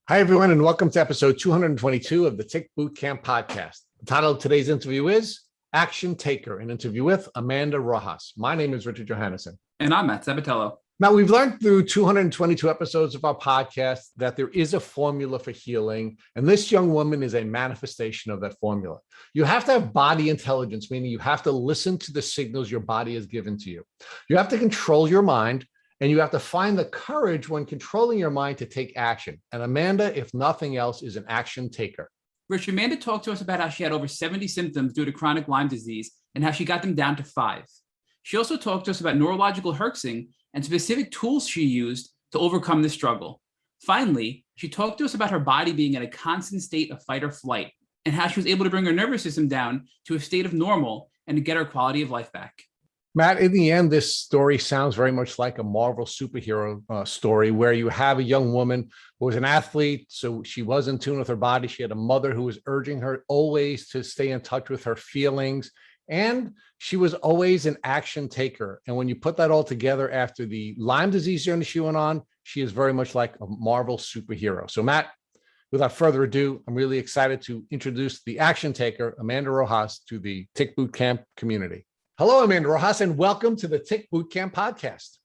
Hi, everyone, and welcome to episode 222 of the Tick Boot Camp podcast. The title of today's interview is Action Taker, an interview with Amanda Rojas. My name is Richard Johannesson. And I'm Matt Sabatello. Now, we've learned through 222 episodes of our podcast that there is a formula for healing, and this young woman is a manifestation of that formula. You have to have body intelligence, meaning you have to listen to the signals your body has given to you. You have to control your mind, and you have to find the courage when controlling your mind to take action. And Amanda, if nothing else, is an action taker. Rich, Amanda talked to us about how she had over 70 symptoms due to chronic Lyme disease and how she got them down to 5. She also talked to us about neurological herxing and specific tools she used to overcome this struggle. Finally, she talked to us about her body being in a constant state of fight or flight and how she was able to bring her nervous system down to a state of normal and to get her quality of life back. Matt, in the end, this story sounds very much like a Marvel superhero story where you have a young woman who was an athlete, so she was in tune with her body. She had a mother who was urging her always to stay in touch with her feelings, and she was always an action taker. And when you put that all together after the Lyme disease journey she went on, she is very much like a Marvel superhero. So, Matt, without further ado, I'm really excited to introduce the action taker, Amanda Rojas, to the Tick Boot Camp community. Hello, Amanda Rojas, and welcome to the Tick Boot Camp podcast.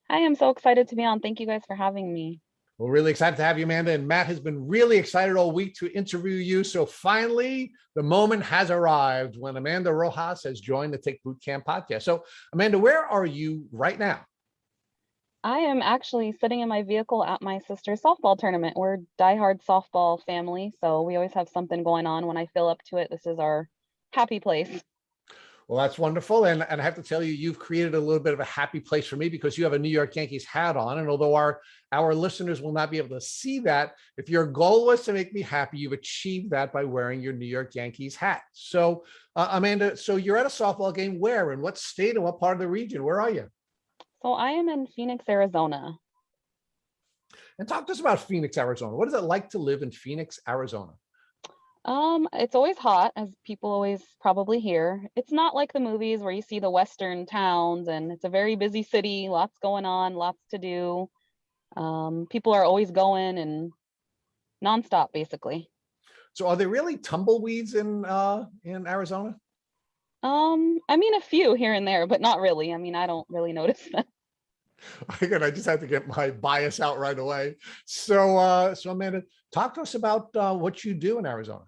Hi, I'm so excited to be on. Thank you guys for having me. We're really excited to have you, Amanda, and Matt has been really excited all week to interview you. So finally, the moment has arrived when Amanda Rojas has joined the Tick Boot Camp podcast. So, Amanda, where are you right now? I am actually sitting in my vehicle at my sister's softball tournament. We're diehard softball family, so we always have something going on. When I feel up to it, this is our happy place. Well, that's wonderful. And I have to tell you, you've created a little bit of a happy place for me because you have a New York Yankees hat on. And although our listeners will not be able to see that, if your goal was to make me happy, you've achieved that by wearing your New York Yankees hat. So, Amanda, so you're at a softball game where, in what state and what part of the region? Where are you? So I am in Phoenix, Arizona. And talk to us about Phoenix, Arizona. What is it like to live in Phoenix, Arizona? It's always hot, as people always probably hear. It's not like the movies where you see the Western towns, and it's a very busy city, lots going on, lots to do. People are always going and nonstop, basically. So are there really tumbleweeds in Arizona? I mean, a few here and there, but not really. I mean, I don't really notice them. Again, I just had to get my bias out right away. So Amanda, talk to us about what you do in Arizona.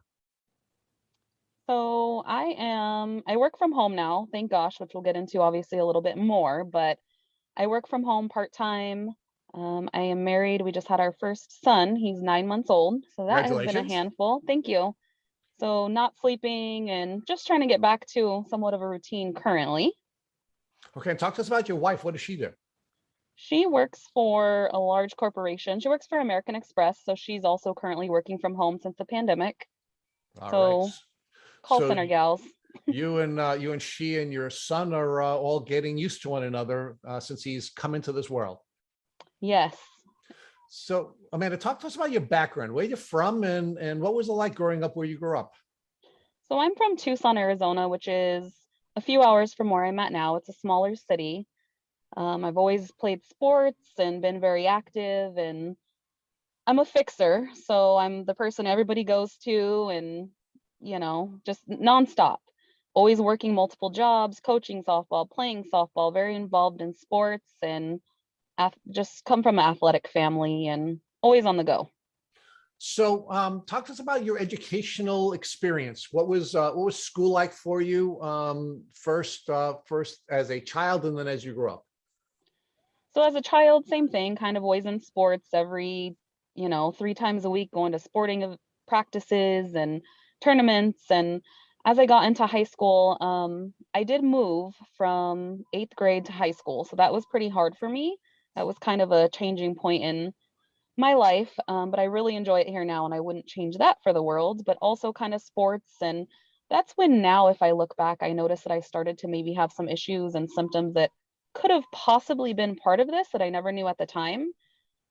So I work from home now, thank gosh, which we'll get into obviously a little bit more, but I work from home part-time. I am married. We just had our first son. He's 9 months old. So that has been a handful. Thank you. So not sleeping and just trying to get back to somewhat of a routine currently. Okay. Talk to us about your wife. What does she do? She works for a large corporation. She works for American Express. So she's also currently working from home since the pandemic. All right. Call center gals. you and she and your son are all getting used to one another since he's come into this world. Yes. So, Amanda, talk to us about your background. Where you're from and what was it like growing up where you grew up? So I'm from Tucson, Arizona, which is a few hours from where I'm at now. It's a smaller city. I've always played sports and been very active, and I'm a fixer. So I'm the person everybody goes to and, just nonstop, always working multiple jobs, coaching softball, playing softball, very involved in sports, and just come from an athletic family and always on the go. So talk to us about your educational experience. What was school like for you first as a child and then as you grew up? So as a child, same thing, kind of always in sports every, 3 times a week, going to sporting practices and tournaments. And as I got into high school, I did move from 8th grade to high school. So that was pretty hard for me. That was kind of a changing point in my life. But I really enjoy it here now, and I wouldn't change that for the world, but also kind of sports. And that's when now, if I look back, I noticed that I started to maybe have some issues and symptoms that could have possibly been part of this that I never knew at the time.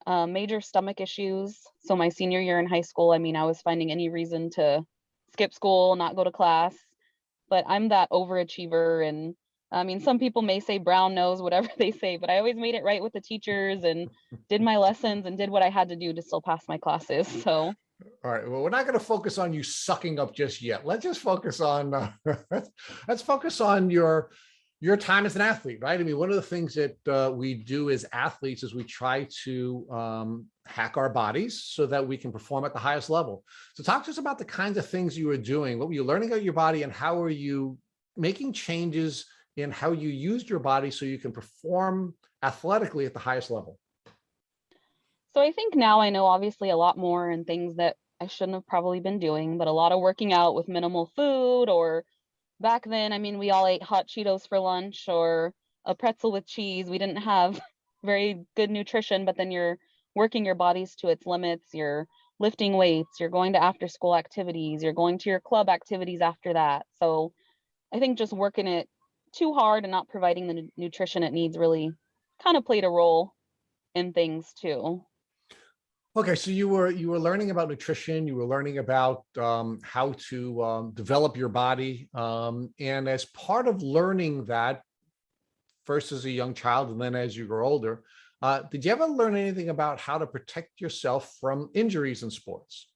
Major stomach issues. So my senior year in high school, I was finding any reason to skip school, not go to class, but I'm that overachiever and I mean, some people may say brown nose, whatever they say, but I always made it right with the teachers and did my lessons and did what I had to do to still pass my classes. So, All right. Well, we're not going to focus on you sucking up just yet. Let's just focus on let's focus on your time as an athlete, right? I mean, one of the things that we do as athletes is we try to hack our bodies so that we can perform at the highest level. So, talk to us about the kinds of things you were doing. What were you learning about your body, and how are you making changes in how you used your body so you can perform athletically at the highest level? so I think now I know obviously a lot more and things that I shouldn't have probably been doing, but a lot of working out with minimal food. Or back then, I mean, we all ate hot Cheetos for lunch or a pretzel with cheese. We didn't have very good nutrition, but then you're working your bodies to its limits. You're lifting weights, you're going to after school activities, you're going to your club activities after that. So I think just working it too hard and not providing the nutrition it needs really kind of played a role in things too. Okay, so you were learning about nutrition, you were learning about how to develop your body, and as part of learning that, first as a young child and then as you grow older, did you ever learn anything about how to protect yourself from injuries in sports?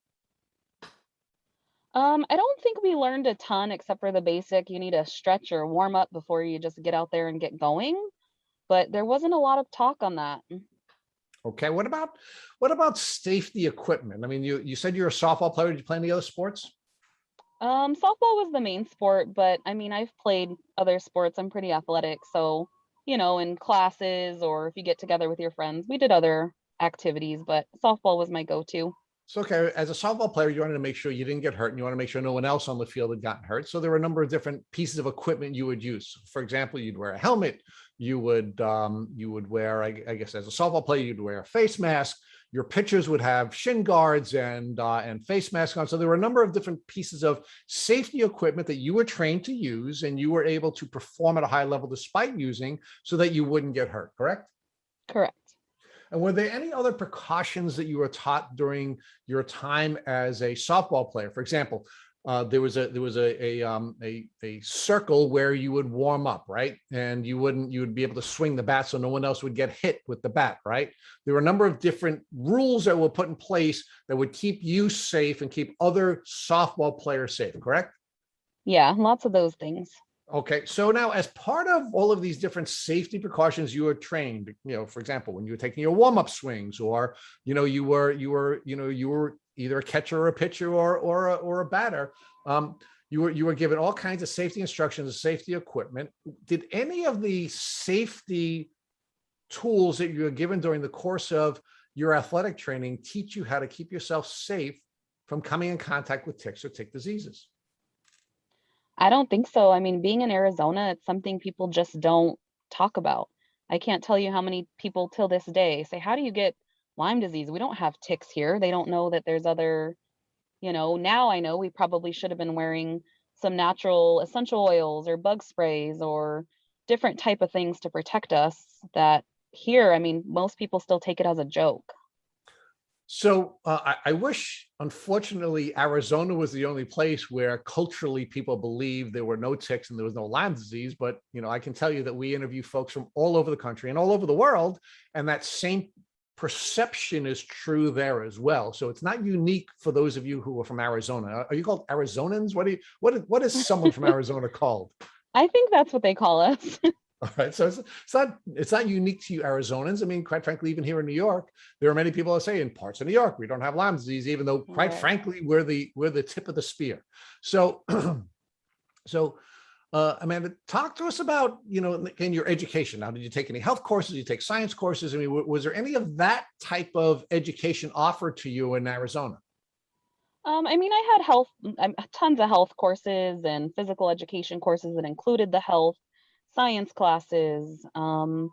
I don't think we learned a ton except for the basic. You need to stretch or warm up before you just get out there and get going. But there wasn't a lot of talk on that. Okay, what about safety equipment? I mean, you said you're a softball player. Did you play any other sports? Softball was the main sport, but I mean, I've played other sports. I'm pretty athletic, so in classes or if you get together with your friends, we did other activities, but softball was my go-to. So, okay, as a softball player, you wanted to make sure you didn't get hurt, and you want to make sure no one else on the field had gotten hurt. So there were a number of different pieces of equipment you would use. For example, you'd wear a helmet. You would wear, I guess, as a softball player, you'd wear a face mask. Your pitchers would have shin guards and face masks on. So there were a number of different pieces of safety equipment that you were trained to use, and you were able to perform at a high level despite using, so that you wouldn't get hurt. Correct? Correct. And were there any other precautions that you were taught during your time as a softball player? For example, there was a circle where you would warm up, right? And you would be able to swing the bat so no one else would get hit with the bat, right? There were a number of different rules that were put in place that would keep you safe and keep other softball players safe, correct? Yeah, lots of those things. Okay, so now as part of all of these different safety precautions, you were trained, for example, when you were taking your warm-up swings, or, you were either a catcher or a pitcher or a batter. You were given all kinds of safety instructions and safety equipment. Did any of the safety tools that you were given during the course of your athletic training teach you how to keep yourself safe from coming in contact with ticks or tick diseases? I don't think so. I mean, being in Arizona, it's something people just don't talk about. I can't tell you how many people till this day say, "How do you get Lyme disease? We don't have ticks here." They don't know that there's other, now I know we probably should have been wearing some natural essential oils or bug sprays or different type of things to protect us that here, I mean, most people still take it as a joke. So I wish, unfortunately, Arizona was the only place where culturally people believed there were no ticks and there was no Lyme disease. But I can tell you that we interview folks from all over the country and all over the world, and that same perception is true there as well. So it's not unique for those of you who are from Arizona. Are you called Arizonans? What is someone from Arizona called? I think that's what they call us. All right, so it's not unique to you Arizonans. I mean, quite frankly, even here in New York, there are many people that say in parts of New York we don't have Lyme disease, even though, quite Right. frankly, we're the tip of the spear. So, Amanda, talk to us about in your education. Now, did you take any health courses? Did you take science courses? I mean, was there any of that type of education offered to you in Arizona? I mean, I had tons of health courses and physical education courses that included the health science classes, some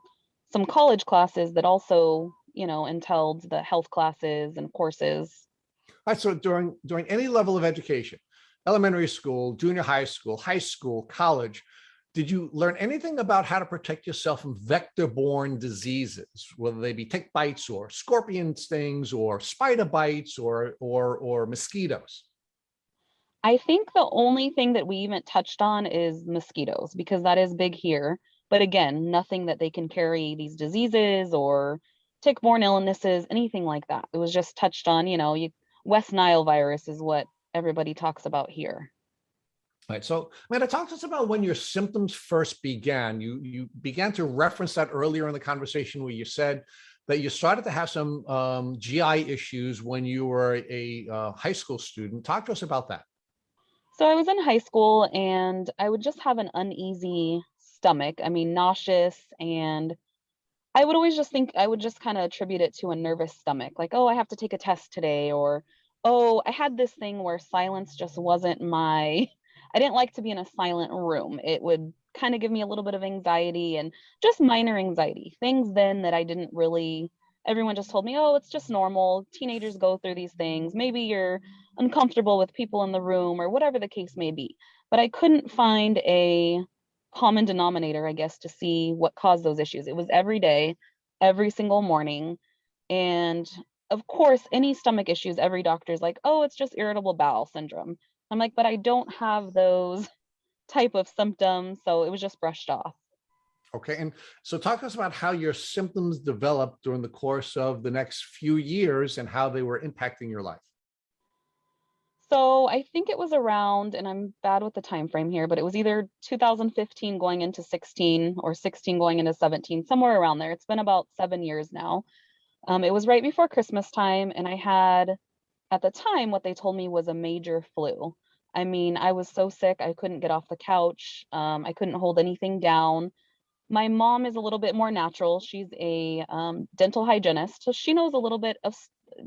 college classes that also, entailed the health classes and courses. All right, so during any level of education, elementary school, junior high school, college, did you learn anything about how to protect yourself from vector-borne diseases, whether they be tick bites or scorpion stings or spider bites or mosquitoes? I think the only thing that we even touched on is mosquitoes because that is big here. But again, nothing that they can carry these diseases or tick-borne illnesses, anything like that. It was just touched on, West Nile virus is what everybody talks about here. Right. So, Amanda, talk to us about when your symptoms first began. You began to reference that earlier in the conversation where you said that you started to have some GI issues when you were a high school student. Talk to us about that. So I was in high school and I would just have an uneasy stomach. I mean, nauseous, and I would always just think I would just kind of attribute it to a nervous stomach. Like, oh, I have to take a test today, or oh, I had this thing where silence just wasn't my I didn't like to be in a silent room. It would kind of give me a little bit of anxiety and just minor anxiety. Things then that I didn't really everyone just told me, "Oh, it's just normal. Teenagers go through these things. Maybe you're uncomfortable with people in the room or whatever the case may be." But I couldn't find a common denominator, I guess, to see what caused those issues. It was every day, every single morning. And of course, any stomach issues, every doctor's like, oh, it's just irritable bowel syndrome. I'm like, but I don't have those type of symptoms. So it was just brushed off. Okay. And so talk to us about how your symptoms developed during the course of the next few years and how they were impacting your life. So I think it was around, and I'm bad with the time frame here, but it was either 2015 going into 16 or 16 going into 17, somewhere around there. It's been about 7 years now. It was right before Christmas time, and I had, at the time, what they told me was a major flu. I mean, I was so sick, I couldn't get off the couch. I couldn't hold anything down. My mom is a little bit more natural. She's a dental hygienist, so she knows a little bit of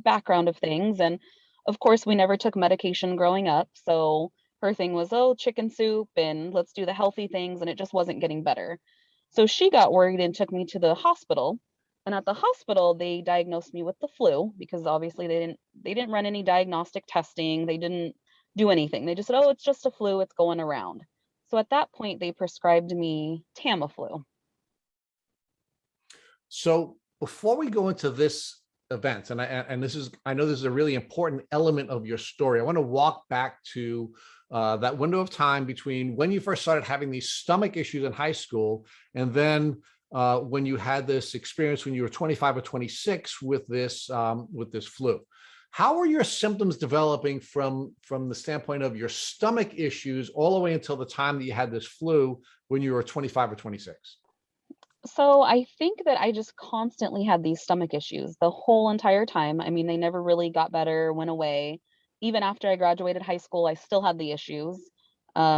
background of things. And of course, we never took medication growing up. So her thing was, oh, chicken soup and let's do the healthy things. And it just wasn't getting better. So she got worried and took me to the hospital. And at the hospital, they diagnosed me with the flu because obviously they didn't run any diagnostic testing. They didn't do anything. They just said, oh, it's just a flu. It's going around. So at that point, they prescribed me Tamiflu. So before we go into this event, and this is, I know this is a really important element of your story. I want to walk back to that window of time between when you first started having these stomach issues in high school, and then when you had this experience when you were 25 or 26 with this flu. How were your symptoms developing from the standpoint of your stomach issues all the way until the time that you had this flu when you were 25 or 26? So I think that I just constantly had these stomach issues the whole entire time. I mean, they never really got better, went away. Even after I graduated high school, I still had the issues.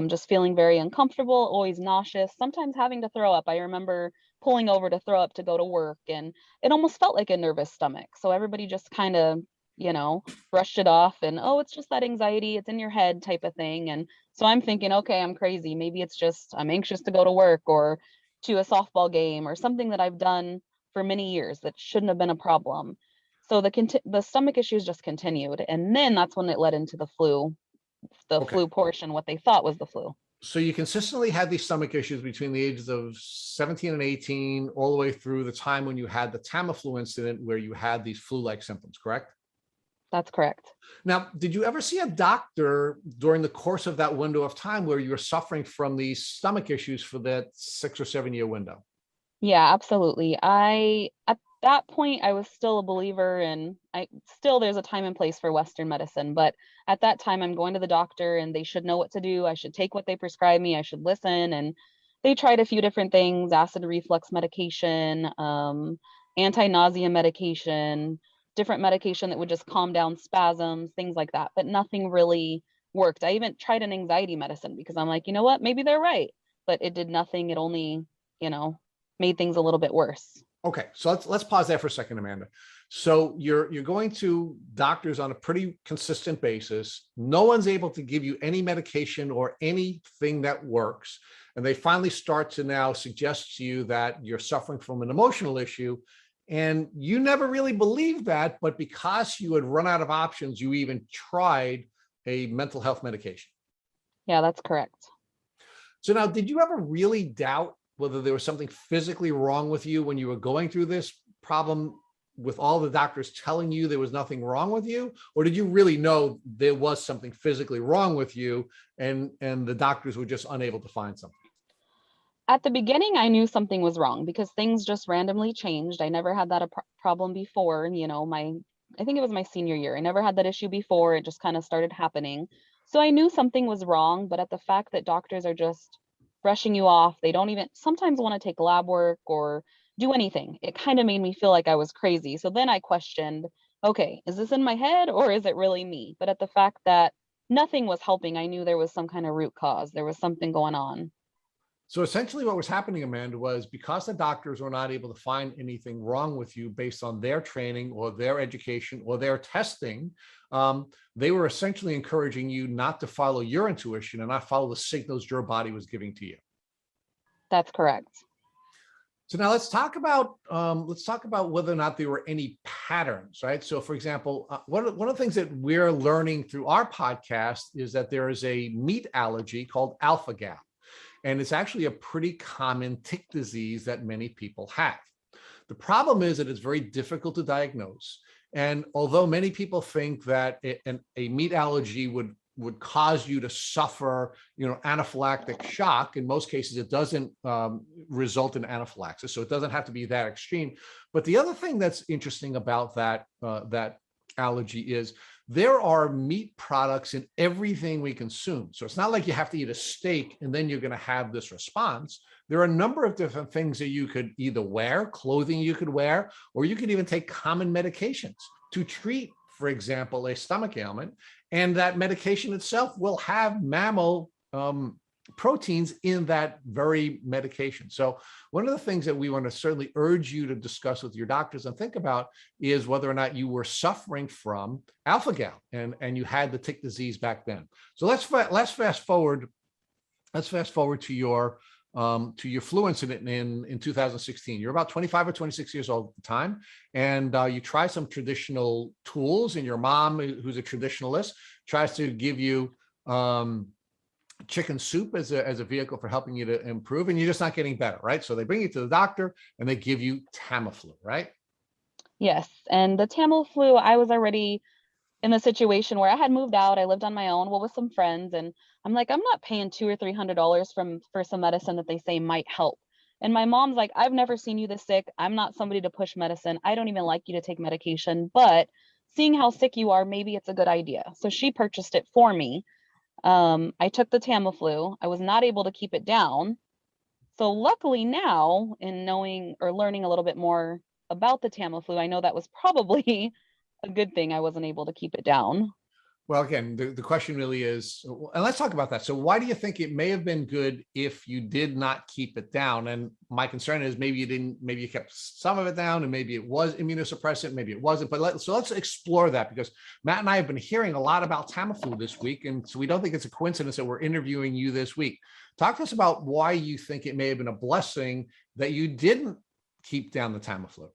Just feeling very uncomfortable, always nauseous, sometimes having to throw up. I remember pulling over to throw up to go to work, and it almost felt like a nervous stomach. So everybody just kind of, brushed it off and, oh, it's just that anxiety, it's in your head type of thing. And so I'm thinking, okay, I'm crazy. Maybe it's just I'm anxious to go to work or to a softball game or something that I've done for many years that shouldn't have been a problem. So the stomach issues just continued, and then that's when it led into the flu, Okay. flu portion, what they thought was the flu. So you consistently had these stomach issues between the ages of 17 and 18, all the way through the time when you had the Tamiflu incident where you had these flu-like symptoms, correct? That's correct. Now, did you ever see a doctor during the course of that window of time where you were suffering from these stomach issues for that 6 or 7 year window? Yeah, absolutely. At that point, I was still a believer, and there's a time and place for Western medicine. But at that time, I'm going to the doctor and they should know what to do. I should take what they prescribe me. I should listen. And they tried a few different things, acid reflux medication, anti-nausea medication, different medication that would just calm down spasms, things like that. But nothing really worked. I even tried an anxiety medicine because I'm like, you know what, maybe they're right. But it did nothing. It only, made things a little bit worse. Okay, so let's pause there for a second, Amanda. So you're going to doctors on a pretty consistent basis. No one's able to give you any medication or anything that works. And they finally start to now suggest to you that you're suffering from an emotional issue. And you never really believed that, but because you had run out of options, you even tried a mental health medication. Yeah, that's correct. So now, did you ever really doubt whether there was something physically wrong with you when you were going through this problem with all the doctors telling you there was nothing wrong with you, or did you really know there was something physically wrong with you, and the doctors were just unable to find something? At the beginning, I knew something was wrong because things just randomly changed. I never had that problem before. I think it was my senior year. I never had that issue before. It just kind of started happening. So I knew something was wrong, but at the fact that doctors are just brushing you off, they don't even sometimes want to take lab work or do anything. It kind of made me feel like I was crazy. So then I questioned, okay, is this in my head or is it really me? But at the fact that nothing was helping, I knew there was some kind of root cause. There was something going on. So essentially what was happening, Amanda, was because the doctors were not able to find anything wrong with you based on their training or their education or their testing, they were essentially encouraging you not to follow your intuition and not follow the signals your body was giving to you. That's correct. So now let's talk about whether or not there were any patterns, right? So for example, one of the things that we're learning through our podcast is that there is a meat allergy called alpha-gal. And it's actually a pretty common tick disease that many people have. The problem is that it's very difficult to diagnose. And although many people think that a meat allergy would cause you to suffer, anaphylactic shock, in most cases, it doesn't result in anaphylaxis. So it doesn't have to be that extreme. But the other thing that's interesting about that allergy is there are meat products in everything we consume. So it's not like you have to eat a steak and then you're going to have this response. There are a number of different things that you could either wear, clothing you could wear, or you could even take common medications to treat, for example, a stomach ailment. And that medication itself will have mammal proteins in that very medication. So one of the things that we want to certainly urge you to discuss with your doctors and think about is whether or not you were suffering from alpha-gal and you had the tick disease back then. So let's fast forward. Let's fast forward to your flu incident in 2016. You're about 25 or 26 years old at the time, and you try some traditional tools, and your mom, who's a traditionalist, tries to give you chicken soup as a vehicle for helping you to improve, and you're just not getting better, right? So they bring you to the doctor and they give you Tamiflu, right? Yes. And the Tamiflu, I was already in the situation where I had moved out. I lived on my own, with some friends, and I'm like, I'm not paying $200 or $300 for some medicine that they say might help. And my mom's like, I've never seen you this sick. I'm not somebody to push medicine. I don't even like you to take medication, but seeing how sick you are, maybe it's a good idea. So she purchased it for me. I took the Tamiflu. I was not able to keep it down. So luckily now, in knowing or learning a little bit more about the Tamiflu, I know that was probably a good thing I wasn't able to keep it down. Well, again, the question really is, and let's talk about that. So why do you think it may have been good if you did not keep it down? And my concern is maybe you kept some of it down, and maybe it was immunosuppressant, maybe it wasn't. But let's explore that, because Matt and I have been hearing a lot about Tamiflu this week. And so we don't think it's a coincidence that we're interviewing you this week. Talk to us about why you think it may have been a blessing that you didn't keep down the Tamiflu.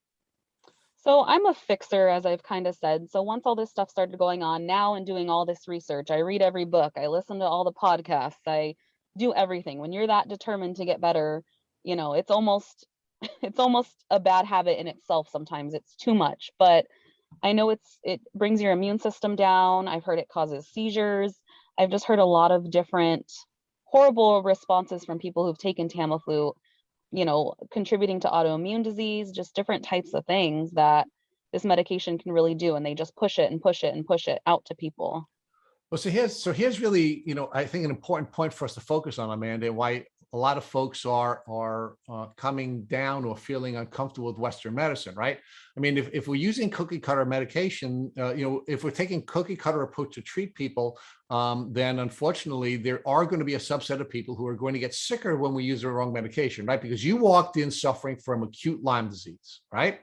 So I'm a fixer, as I've kind of said. So once all this stuff started going on now and doing all this research, I read every book, I listen to all the podcasts, I do everything. When you're that determined to get better, it's almost a bad habit in itself. Sometimes it's too much, but I know it brings your immune system down. I've heard it causes seizures. I've just heard a lot of different horrible responses from people who've taken Tamiflu, contributing to autoimmune disease, just different types of things that this medication can really do. And they just push it and push it and push it out to people. Well, so here's really, I think an important point for us to focus on, Amanda, and why a lot of folks are coming down or feeling uncomfortable with Western medicine, right? I mean, if we're using cookie cutter medication, if we're taking cookie cutter approach to treat people, then unfortunately there are going to be a subset of people who are going to get sicker when we use the wrong medication, right? Because you walked in suffering from acute Lyme disease, right?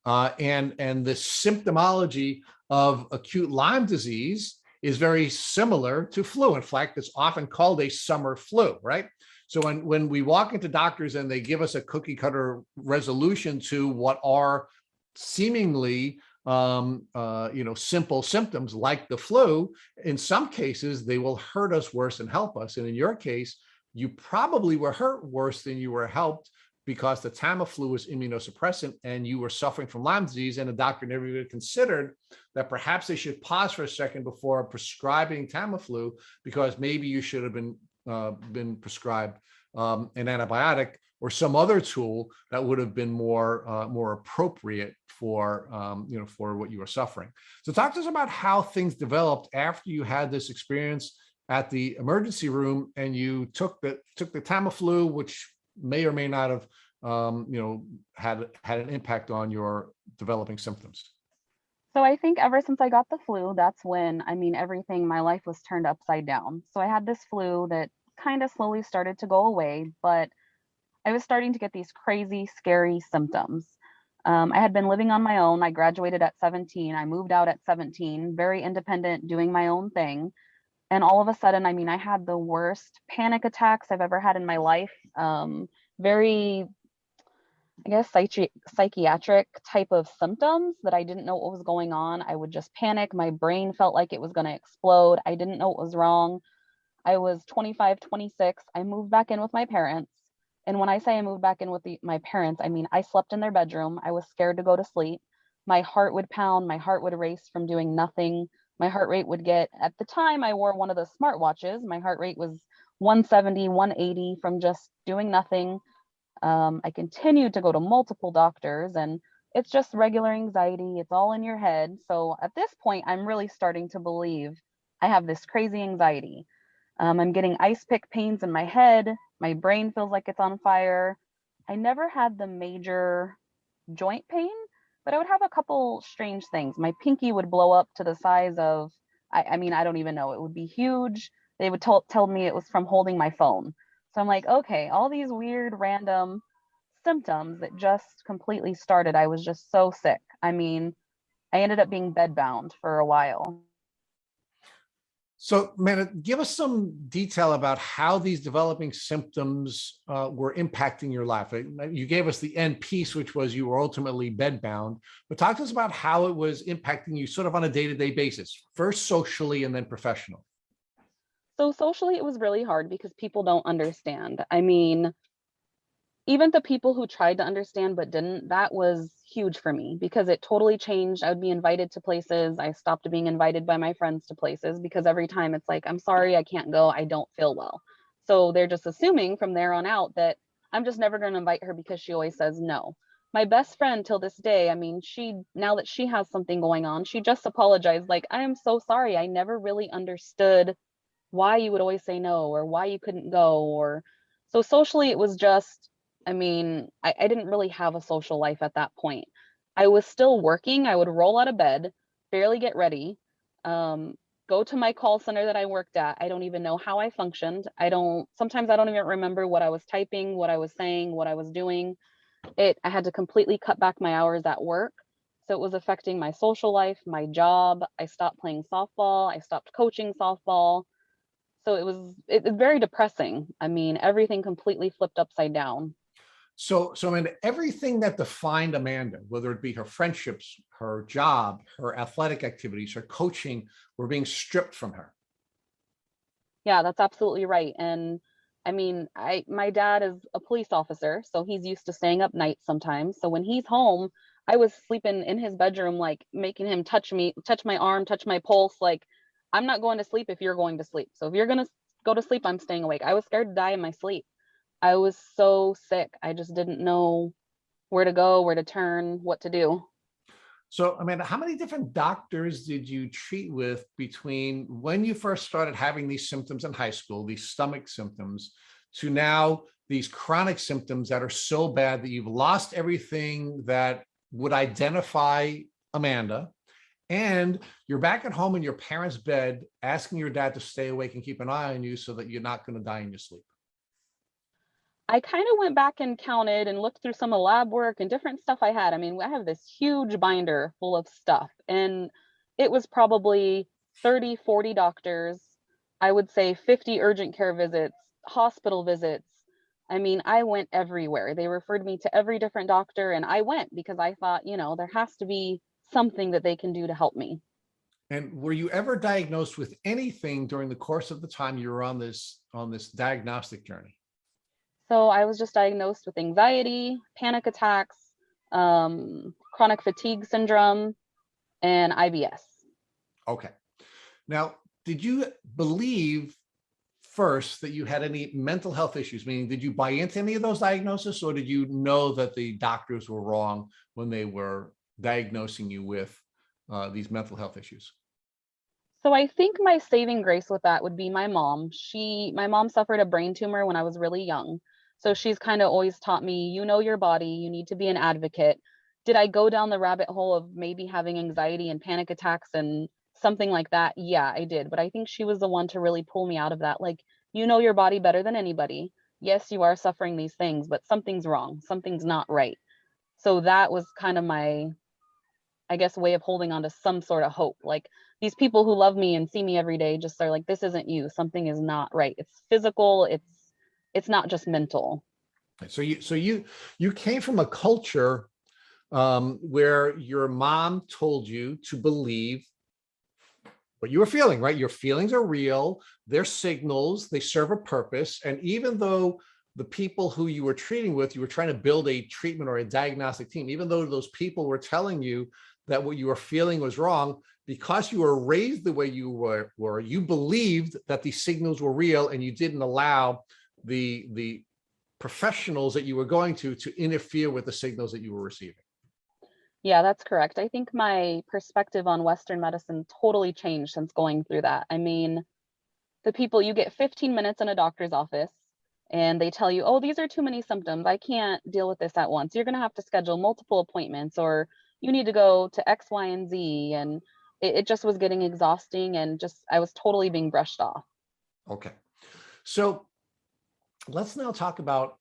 And the symptomology of acute Lyme disease is very similar to flu. In fact, it's often called a summer flu, right? So when we walk into doctors and they give us a cookie cutter resolution to what are seemingly simple symptoms like the flu, in some cases they will hurt us worse than help us. And in your case, you probably were hurt worse than you were helped, because the Tamiflu was immunosuppressant and you were suffering from Lyme disease, and the doctor never even considered that perhaps they should pause for a second before prescribing Tamiflu, because maybe you should have been prescribed an antibiotic or some other tool that would have been more appropriate for for what you were suffering. So talk to us about how things developed after you had this experience at the emergency room and you took the Tamiflu, which may or may not have had an impact on your developing symptoms. So I think ever since I got the flu, that's when, everything, my life was turned upside down. So I had this flu that kind of slowly started to go away, but I was starting to get these crazy, scary symptoms. I had been living on my own. I graduated at 17. I moved out at 17, very independent, doing my own thing. And all of a sudden, I had the worst panic attacks I've ever had in my life. Very, I guess, psychiatric type of symptoms that I didn't know what was going on. I would just panic. My brain felt like it was going to explode. I didn't know what was wrong. I was 25, 26. I moved back in with my parents. And when I say I moved back in with my parents, I slept in their bedroom. I was scared to go to sleep. My heart would pound. My heart would race from doing nothing. My heart rate would get, at the time I wore one of the smartwatches. My heart rate was 170, 180 from just doing nothing. I continued to go to multiple doctors, and it's just regular anxiety. It's all in your head. So at this point, I'm really starting to believe I have this crazy anxiety. I'm getting ice pick pains in my head. My brain feels like it's on fire. I never had the major joint pain, but I would have a couple strange things. My pinky would blow up to the size of, I don't even know. It would be huge. They would tell me it was from holding my phone. So I'm like, okay, all these weird random symptoms that just completely started. I was just so sick. I ended up being bedbound for a while. So, Amanda, give us some detail about how these developing symptoms were impacting your life. You gave us the end piece, which was you were ultimately bedbound, but talk to us about how it was impacting you sort of on a day-to-day basis, first socially and then professional. So socially, it was really hard because people don't understand. Even the people who tried to understand but didn't, that was huge for me because it totally changed. I would be invited to places. I stopped being invited by my friends to places because every time it's like, I'm sorry, I can't go. I don't feel well. So they're just assuming from there on out that I'm just never going to invite her because she always says no. My best friend till this day, now that she has something going on, she just apologized. Like, I am so sorry. I never really understood why you would always say no or why you couldn't go. Or so socially, it was just, I didn't really have a social life at that point. I was still working. I would roll out of bed, barely get ready, go to my call center that I worked at. I don't even know how I functioned. Sometimes I don't even remember what I was typing, what I was saying, what I was doing. I had to completely cut back my hours at work. So it was affecting my social life, my job. I stopped playing softball. I stopped coaching softball. So it's very depressing. Everything completely flipped upside down. So Amanda, everything that defined Amanda, whether it be her friendships, her job, her athletic activities, her coaching, were being stripped from her. Yeah, that's absolutely right. And my dad is a police officer, so he's used to staying up nights sometimes. So when he's home, I was sleeping in his bedroom, like making him touch my arm, touch my pulse. Like, I'm not going to sleep if you're going to sleep. So if you're going to go to sleep, I'm staying awake. I was scared to die in my sleep. I was so sick. I just didn't know where to go, where to turn, what to do. So, Amanda, how many different doctors did you treat with between when you first started having these symptoms in high school, these stomach symptoms, to now these chronic symptoms that are so bad that you've lost everything that would identify Amanda, and you're back at home in your parents' bed asking your dad to stay awake and keep an eye on you so that you're not going to die in your sleep? I kind of went back and counted and looked through some of the lab work and different stuff I had. I have this huge binder full of stuff, and it was probably 30, 40 doctors. I would say 50 urgent care visits, hospital visits. I went everywhere. They referred me to every different doctor, and I went because I thought, there has to be something that they can do to help me. And were you ever diagnosed with anything during the course of the time you were on this diagnostic journey? So I was just diagnosed with anxiety, panic attacks, chronic fatigue syndrome, and IBS. Okay. Now, did you believe first that you had any mental health issues? Meaning, did you buy into any of those diagnoses, or did you know that the doctors were wrong when they were diagnosing you with these mental health issues? So I think my saving grace with that would be my mom. My mom suffered a brain tumor when I was really young. So she's kind of always taught me, you know your body, you need to be an advocate. Did I go down the rabbit hole of maybe having anxiety and panic attacks and something like that? Yeah, I did. But I think she was the one to really pull me out of that. Like, you know your body better than anybody. Yes, you are suffering these things, but something's wrong. Something's not right. So that was kind of my, I guess, way of holding on to some sort of hope. Like, these people who love me and see me every day just are like, this isn't you. Something is not right. It's physical. It's not just mental. So you came from a culture where your mom told you to believe what you were feeling, right? Your feelings are real. They're signals. They serve a purpose. And even though the people who you were treating with, you were trying to build a treatment or a diagnostic team, even though those people were telling you that what you were feeling was wrong, because you were raised the way you were, you believed that these signals were real, and you didn't allow the professionals that you were going to interfere with the signals that you were receiving. Yeah, that's correct. I think my perspective on Western medicine totally changed since going through that. I mean, the people, you get 15 minutes in a doctor's office and they tell you, oh, these are too many symptoms. I can't deal with this at once. You're going to have to schedule multiple appointments, or you need to go to X, Y, and Z. And it just was getting exhausting, and just, I was totally being brushed off. Okay. So let's talk about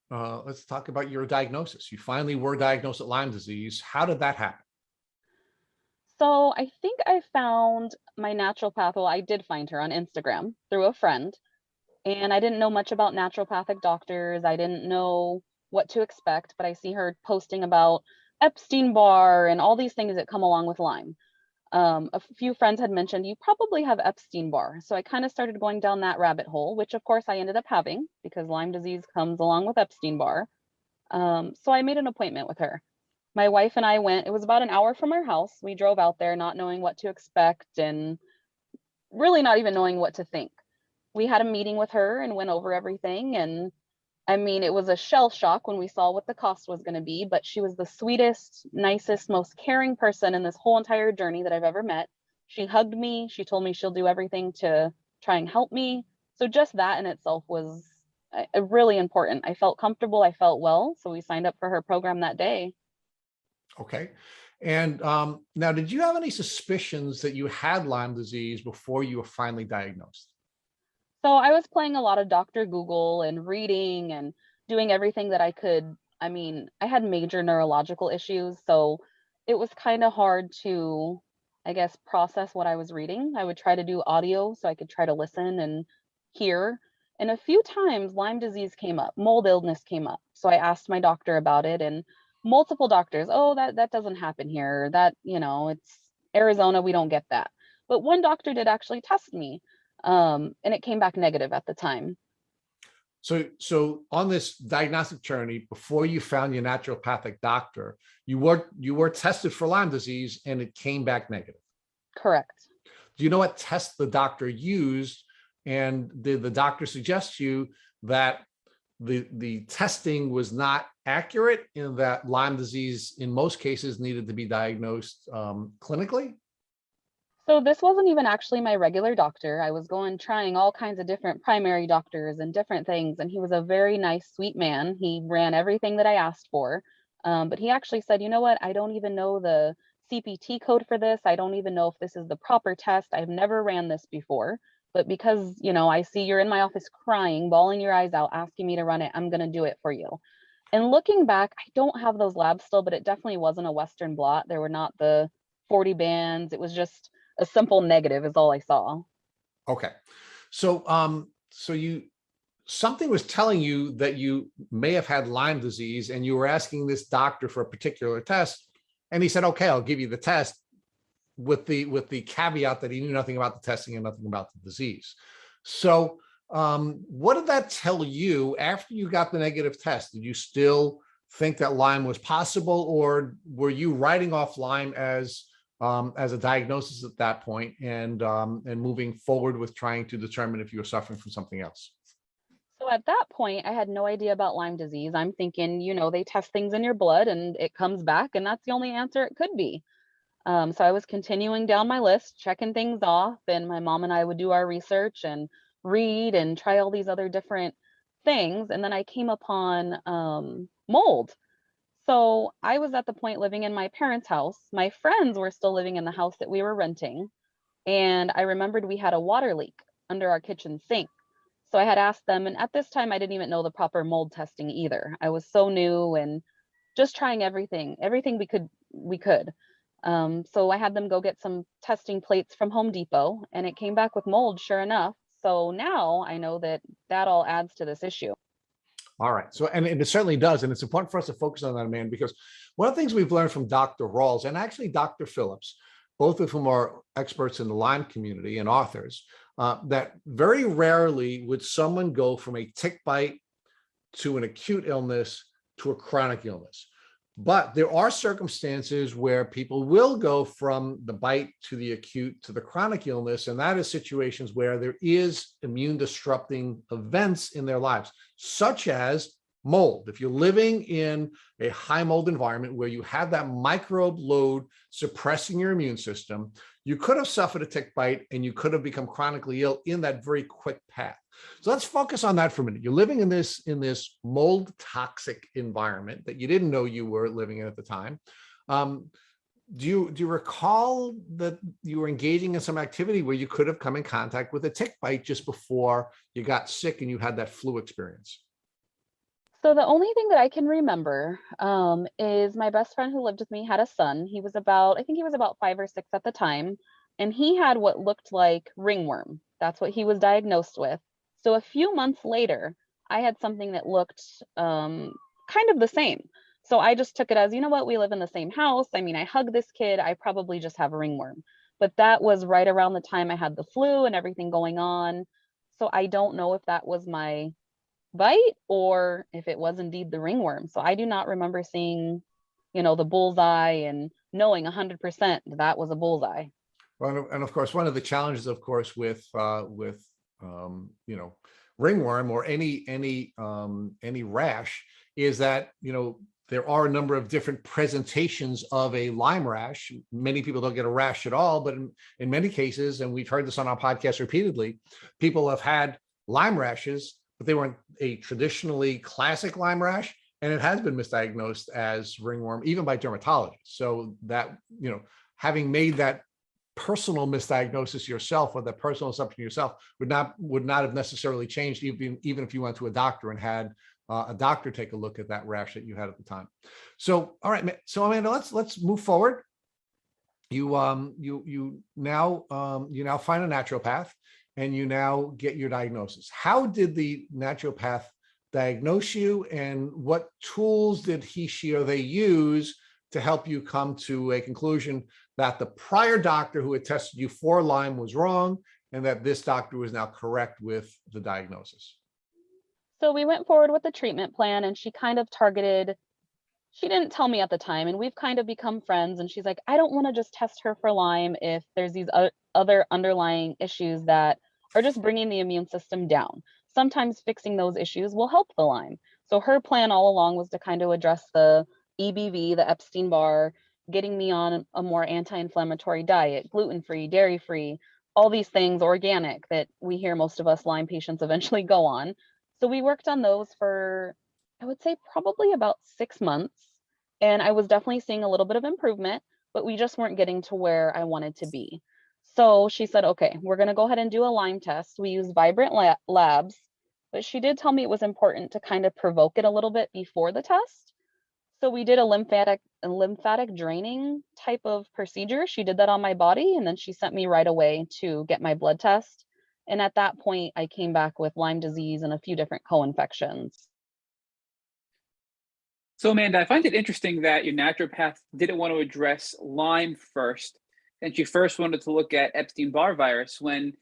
your diagnosis. You finally were diagnosed with Lyme disease. How did that happen? So I think I found my naturopath. Well, I did find her on Instagram through a friend. And I didn't know much about naturopathic doctors. I didn't know what to expect, but I see her posting about Epstein Barr and all these things that come along with Lyme. A few friends had mentioned, you probably have Epstein Barr. So I kind of started going down that rabbit hole, which of course I ended up having because Lyme disease comes along with Epstein Barr. So I made an appointment with her. My wife and I went, it was about an hour from our house. We drove out there not knowing what to expect and really not even knowing what to think. We had a meeting with her and went over everything. And I mean, it was a shell shock when we saw what the cost was going to be, but she was the sweetest, nicest, most caring person in this whole entire journey that I've ever met. She hugged me. She told me she'll do everything to try and help me. So just that in itself was really important. I felt comfortable. I felt well. So we signed up for her program that day. Okay. And now, did you have any suspicions that you had Lyme disease before you were finally diagnosed? So I was playing a lot of Dr. Google and reading and doing everything that I could. I mean, I had major neurological issues, so it was kind of hard to, I guess, process what I was reading. I would try to do audio so I could try to listen and hear. And a few times Lyme disease came up, mold illness came up. So I asked my doctor about it, and multiple doctors, oh, that doesn't happen here. That, it's Arizona, we don't get that. But one doctor did actually test me, and it came back negative at the time. So on this diagnostic journey, before you found your naturopathic doctor, you were tested for Lyme disease and it came back negative. Correct. Do you know what test the doctor used? And did the doctor suggest to you that the testing was not accurate, in that Lyme disease in most cases needed to be diagnosed clinically? So this wasn't even actually my regular doctor. I was trying all kinds of different primary doctors and different things. And he was a very nice, sweet man. He ran everything that I asked for. But he actually said, you know what? I don't even know the CPT code for this. I don't even know if this is the proper test. I've never ran this before. But because, I see you're in my office crying, bawling your eyes out, asking me to run it, I'm going to do it for you. And looking back, I don't have those labs still, but it definitely wasn't a Western blot. There were not the 40 bands. It was just a simple negative is all I saw. Okay. So something was telling you that you may have had Lyme disease, and you were asking this doctor for a particular test, and he said, okay, I'll give you the test, with the caveat that he knew nothing about the testing and nothing about the disease. So What did that tell you after you got the negative test? Did you still think that Lyme was possible, or were you writing off Lyme as a diagnosis at that point, and moving forward with trying to determine if you were suffering from something else? So at that point, I had no idea about Lyme disease. I'm thinking, they test things in your blood and it comes back, and that's the only answer it could be. So I was continuing down my list, checking things off, and my mom and I would do our research and read and try all these other different things. And then I came upon mold. So I was at the point living in my parents' house. My friends were still living in the house that we were renting. And I remembered we had a water leak under our kitchen sink. So I had asked them, and at this time I didn't even know the proper mold testing either. I was so new and just trying everything we could. So I had them go get some testing plates from Home Depot, and it came back with mold, sure enough. So now I know that all adds to this issue. All right. So, and it certainly does. And it's important for us to focus on that, Amanda, because one of the things we've learned from Dr. Rawls and actually Dr. Phillips, both of whom are experts in the Lyme community and authors, that very rarely would someone go from a tick bite to an acute illness to a chronic illness. But there are circumstances where people will go from the bite to the acute to the chronic illness, and that is situations where there is immune disrupting events in their lives, such as mold. If you're living in a high mold environment where you have that microbe load suppressing your immune system, you could have suffered a tick bite and you could have become chronically ill in that very quick path. So let's focus on that for a minute. You're living in this mold toxic environment that you didn't know you were living in at the time. Do you recall that you were engaging in some activity where you could have come in contact with a tick bite just before you got sick and you had that flu experience? So the only thing that I can remember is my best friend who lived with me had a son. I think he was about 5 or 6 at the time, and he had what looked like ringworm. That's what he was diagnosed with. So a few months later, I had something that looked kind of the same. So I just took it as, you know what, we live in the same house. I mean, I hug this kid, I probably just have a ringworm. But that was right around the time I had the flu and everything going on. So I don't know if that was my bite or if it was indeed the ringworm. So I do not remember seeing, the bullseye and knowing 100% that was a bullseye. Well, and of course, one of the challenges, of course, with ringworm or any rash is that there are a number of different presentations of a Lyme rash. Many people don't get a rash at all, but in many cases, and we've heard this on our podcast repeatedly, people have had Lyme rashes, but they weren't a traditionally classic Lyme rash, and it has been misdiagnosed as ringworm, even by dermatologists. So that, having made that personal misdiagnosis yourself, or that personal assumption yourself, would not have necessarily changed, even if you went to a doctor and had a doctor take a look at that rash that you had at the time. So, all right, so Amanda, let's move forward. You now find a naturopath, and you now get your diagnosis. How did the naturopath diagnose you, and what tools did he, she, or they use to help you come to a conclusion that the prior doctor who had tested you for Lyme was wrong, and that this doctor was now correct with the diagnosis? So we went forward with the treatment plan, and she kind of she didn't tell me at the time, and we've kind of become friends, and she's like, I don't want to just test her for Lyme if there's these other underlying issues that are just bringing the immune system down. Sometimes fixing those issues will help the Lyme. So her plan all along was to kind of address the EBV, the Epstein Barr, getting me on a more anti-inflammatory diet, gluten-free, dairy-free, all these things organic that we hear most of us Lyme patients eventually go on. So we worked on those for, I would say, probably about 6 months. And I was definitely seeing a little bit of improvement, but we just weren't getting to where I wanted to be. So she said, okay, we're going to go ahead and do a Lyme test. We use Vibrant Labs, but she did tell me it was important to kind of provoke it a little bit before the test. So we did a lymphatic draining type of procedure. She did that on my body, and then she sent me right away to get my blood test. And at that point, I came back with Lyme disease and a few different co-infections. So Amanda, I find it interesting that your naturopath didn't want to address Lyme first, and she first wanted to look at Epstein-Barr virus, when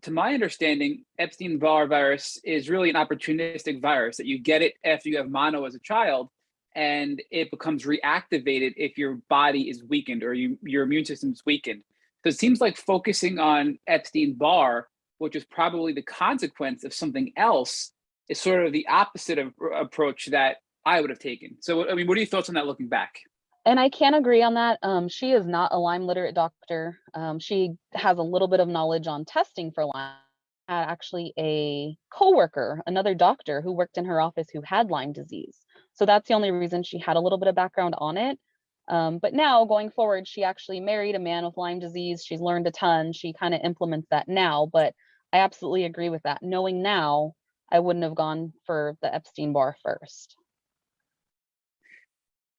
to my understanding, Epstein-Barr virus is really an opportunistic virus that you get it after you have mono as a child, and it becomes reactivated if your body is weakened or your immune system is weakened. So it seems like focusing on Epstein-Barr, which is probably the consequence of something else, is sort of the opposite of approach that I would have taken. So, I mean, what are your thoughts on that looking back? And I can agree on that. She is not a Lyme literate doctor. She has a little bit of knowledge on testing for Lyme. Actually, a coworker, another doctor who worked in her office who had Lyme disease. So that's the only reason she had a little bit of background on it. But now going forward, she actually married a man with Lyme disease. She's learned a ton. She kind of implements that now, but I absolutely agree with that. Knowing now, I wouldn't have gone for the Epstein-Barr first.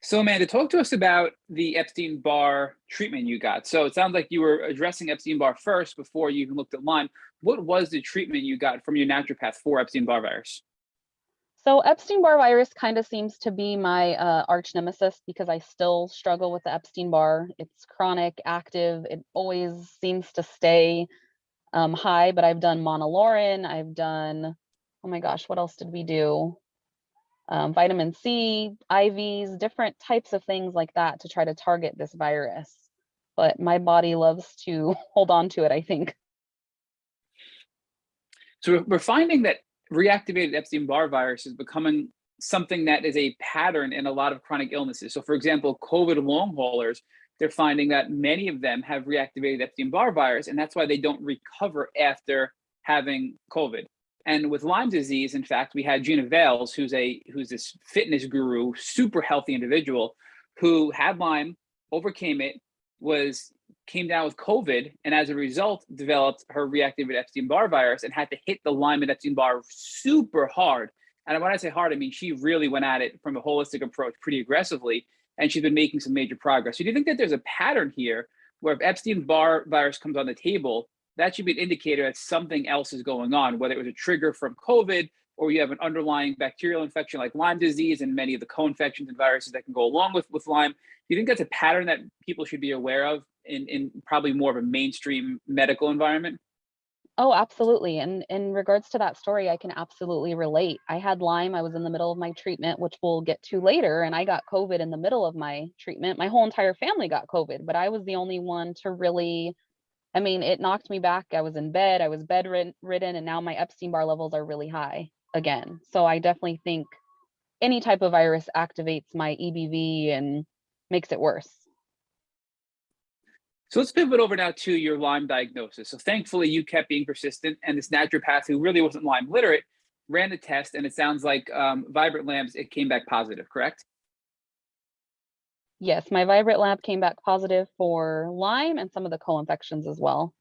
So, Amanda, talk to us about the Epstein-Barr treatment you got. So it sounds like you were addressing Epstein-Barr first before you even looked at Lyme. What was the treatment you got from your naturopath for Epstein-Barr virus? So Epstein-Barr virus kind of seems to be my arch nemesis because I still struggle with the Epstein-Barr. It's chronic, active. It always seems to stay high, but I've done monolaurin. I've done, oh my gosh, what else did we do? Vitamin C, IVs, different types of things like that to try to target this virus. But my body loves to hold on to it, I think. So we're finding that reactivated Epstein-Barr virus is becoming something that is a pattern in a lot of chronic illnesses. So for example, COVID long haulers, they're finding that many of them have reactivated Epstein-Barr virus, and that's why they don't recover after having COVID. And with Lyme disease, in fact, we had Gina Vales, who's this fitness guru, super healthy individual, who had Lyme, overcame it, came down with COVID, and as a result, developed her reactivated Epstein-Barr virus and had to hit the Lyme and Epstein-Barr super hard. And when I say hard, I mean she really went at it from a holistic approach pretty aggressively, and she's been making some major progress. So do you think that there's a pattern here where if Epstein-Barr virus comes on the table, that should be an indicator that something else is going on, whether it was a trigger from COVID or you have an underlying bacterial infection like Lyme disease and many of the co-infections and viruses that can go along with Lyme? Do you think that's a pattern that people should be aware of in probably more of a mainstream medical environment? Oh, absolutely. And in regards to that story, I can absolutely relate. I had Lyme. I was in the middle of my treatment, which we'll get to later, and I got COVID in the middle of my treatment. My whole entire family got COVID, but I was the only one to really, I mean, it knocked me back. I was in bed, I was bedridden, and now my Epstein-Barr levels are really high again. So I definitely think any type of virus activates my EBV and makes it worse. So let's pivot over now to your Lyme diagnosis. So thankfully you kept being persistent, and this naturopath who really wasn't Lyme literate ran the test, and it sounds like Vibrant Labs, it came back positive, correct? Yes, my Vibrant lab came back positive for Lyme and some of the co-infections as well.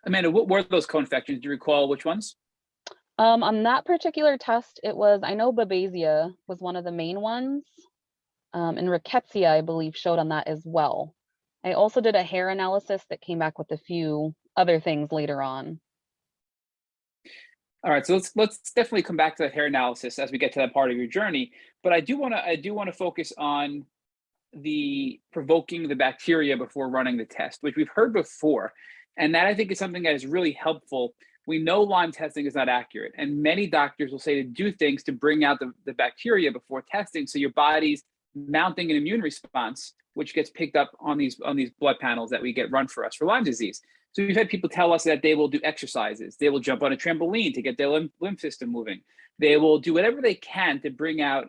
Amanda, what were those co-infections? Do you recall which ones? On that particular test, it was, I know Babesia was one of the main ones, and Rickettsia, I believe, showed on that as well. I also did a hair analysis that came back with a few other things later on. All right, so let's definitely come back to that hair analysis as we get to that part of your journey. But I do want to focus on the provoking the bacteria before running the test, which we've heard before, and that I think is something that is really helpful. We know Lyme testing is not accurate, and many doctors will say to do things to bring out the bacteria before testing, so your body's mounting an immune response, which gets picked up on these blood panels that we get run for us for Lyme disease. So we've had people tell us that they will do exercises, they will jump on a trampoline to get their lymph system moving. They will do whatever they can to bring out,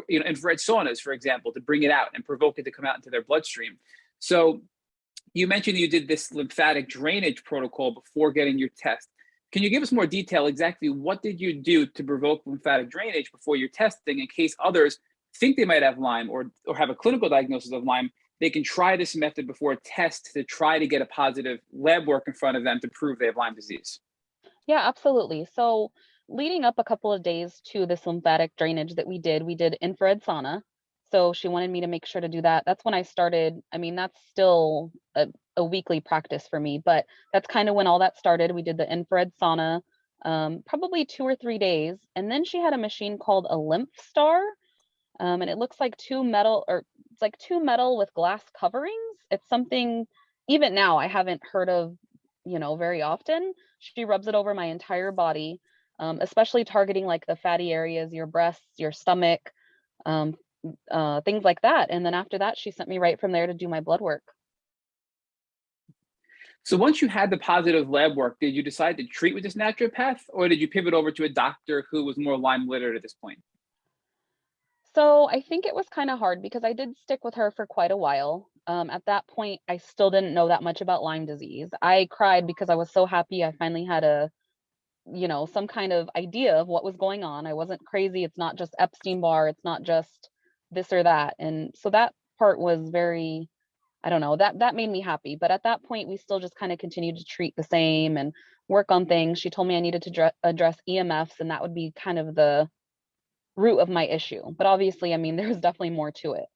infrared saunas, for example, to bring it out and provoke it to come out into their bloodstream. So you mentioned you did this lymphatic drainage protocol before getting your test. Can you give us more detail? Exactly what did you do to provoke lymphatic drainage before your testing in case others think they might have Lyme or have a clinical diagnosis of Lyme? They can try this method before a test to try to get a positive lab work in front of them to prove they have Lyme disease. Yeah, absolutely. So leading up a couple of days to this lymphatic drainage that we did infrared sauna. So she wanted me to make sure to do that. That's when I started. I mean, that's still a weekly practice for me, but that's kind of when all that started. We did the infrared sauna, probably 2 or 3 days. And then she had a machine called a LymeStop. And it looks like it's like two metal with glass coverings. It's something, even now, I haven't heard of very often. She rubs it over my entire body, especially targeting like the fatty areas, your breasts, your stomach, um, things like that. And then after that, she sent me right from there to do my blood work. So once you had the positive lab work, did you decide to treat with this naturopath, or did you pivot over to a doctor who was more Lyme literate at this point? So I think it was kind of hard because I did stick with her for quite a while. At that point, I still didn't know that much about Lyme disease. I cried because I was so happy I finally had some kind of idea of what was going on. I wasn't crazy. It's not just Epstein Barr. It's not just this or that. And so that part was very, I don't know, that made me happy. But at that point, we still just kind of continued to treat the same and work on things. She told me I needed to address EMFs, and that would be kind of the root of my issue. But obviously, I mean, there's definitely more to it.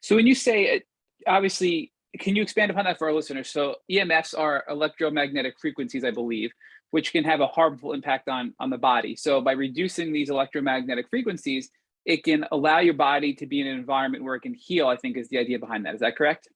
So when you say, obviously, can you expand upon that for our listeners? So EMFs are electromagnetic frequencies, I believe, which can have a harmful impact on the body. So by reducing these electromagnetic frequencies, it can allow your body to be in an environment where it can heal, I think is the idea behind that. Is that correct?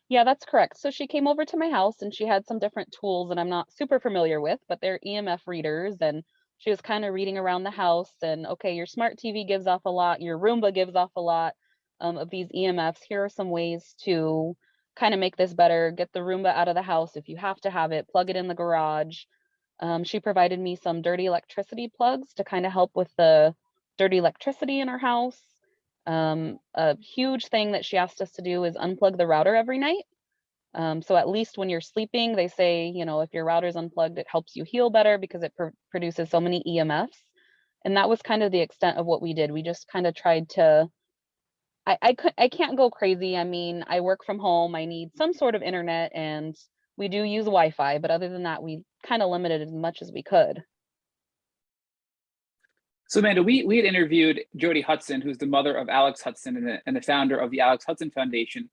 Yeah, that's correct. So she came over to my house and she had some different tools that I'm not super familiar with, but they're EMF readers. And she was kind of reading around the house and, okay, your smart TV gives off a lot, your Roomba gives off a lot of these EMFs. Here are some ways to kind of make this better. Get the Roomba out of the house if you have to have it, plug it in the garage. She provided me some dirty electricity plugs to kind of help with the dirty electricity in our house. A huge thing that she asked us to do is unplug the router every night. So at least when you're sleeping, they say, if your router's unplugged, it helps you heal better because it produces so many EMFs. And that was kind of the extent of what we did. We just kind of tried to, I can't go crazy. I mean, I work from home. I need some sort of internet and we do use Wi-Fi, but other than that, we kind of limited as much as we could. So Amanda, we had interviewed Jody Hudson, who's the mother of Alex Hudson and the founder of the Alex Hudson Foundation.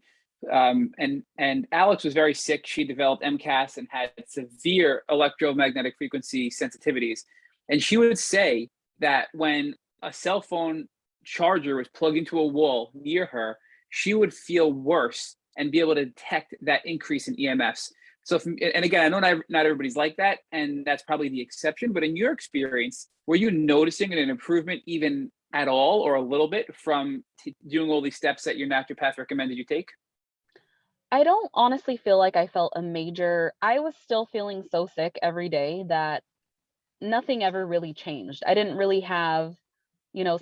And Alex was very sick. She developed MCAS and had severe electromagnetic frequency sensitivities. And she would say that when a cell phone charger was plugged into a wall near her, she would feel worse and be able to detect that increase in EMFs. So, and again, I know not everybody's like that, and that's probably the exception. But in your experience, were you noticing an improvement even at all or a little bit from doing all these steps that your naturopath recommended you take? I don't honestly feel like I felt a major, I was still feeling so sick every day that nothing ever really changed. I didn't really have,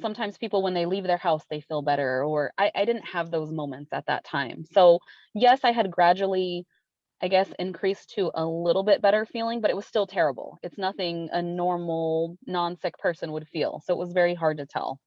sometimes people when they leave their house, they feel better, or I didn't have those moments at that time. So yes, I had gradually, I guess, increased to a little bit better feeling, but it was still terrible. It's nothing a normal non-sick person would feel. So it was very hard to tell.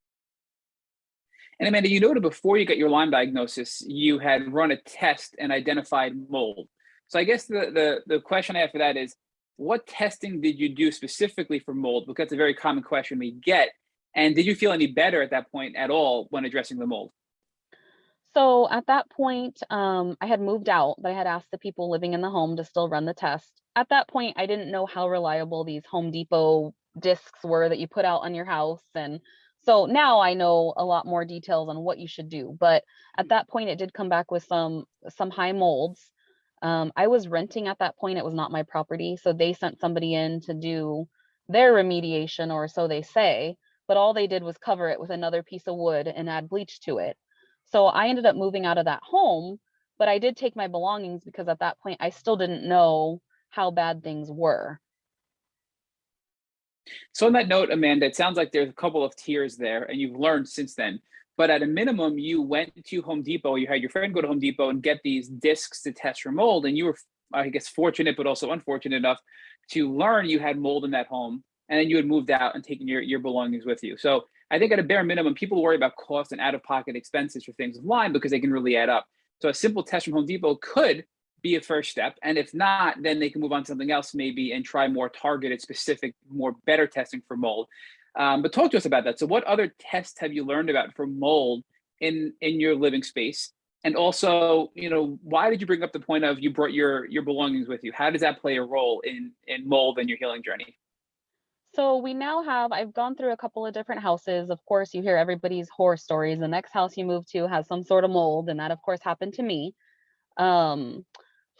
And Amanda, you noted before you got your Lyme diagnosis, you had run a test and identified mold. So I guess the question I have for that is, what testing did you do specifically for mold? Because that's a very common question we get. And did you feel any better at that point at all when addressing the mold? So at that point, I had moved out, but I had asked the people living in the home to still run the test. At that point, I didn't know how reliable these Home Depot discs were that you put out on your house. And so now I know a lot more details on what you should do. But at that point, it did come back with some high molds. I was renting at that point. It was not my property. So they sent somebody in to do their remediation, or so they say. But all they did was cover it with another piece of wood and add bleach to it. So I ended up moving out of that home, but I did take my belongings because at that point I still didn't know how bad things were. So on that note, Amanda, it sounds like there's a couple of tiers there and you've learned since then. But at a minimum, you went to Home Depot, you had your friend go to Home Depot and get these discs to test for mold. And you were, I guess, fortunate, but also unfortunate enough to learn you had mold in that home. And then you had moved out and taken your belongings with you. So I think at a bare minimum, people worry about cost and out-of-pocket expenses for things online because they can really add up. So a simple test from Home Depot could be a first step. And if not, then they can move on to something else maybe and try more targeted, specific, more better testing for mold. But talk to us about that. So what other tests have you learned about for mold in your living space? And also, why did you bring up the point of you brought your belongings with you? How does that play a role in mold and your healing journey? So we now have, I've gone through a couple of different houses. Of course, you hear everybody's horror stories. The next house you move to has some sort of mold, and that of course happened to me. Um,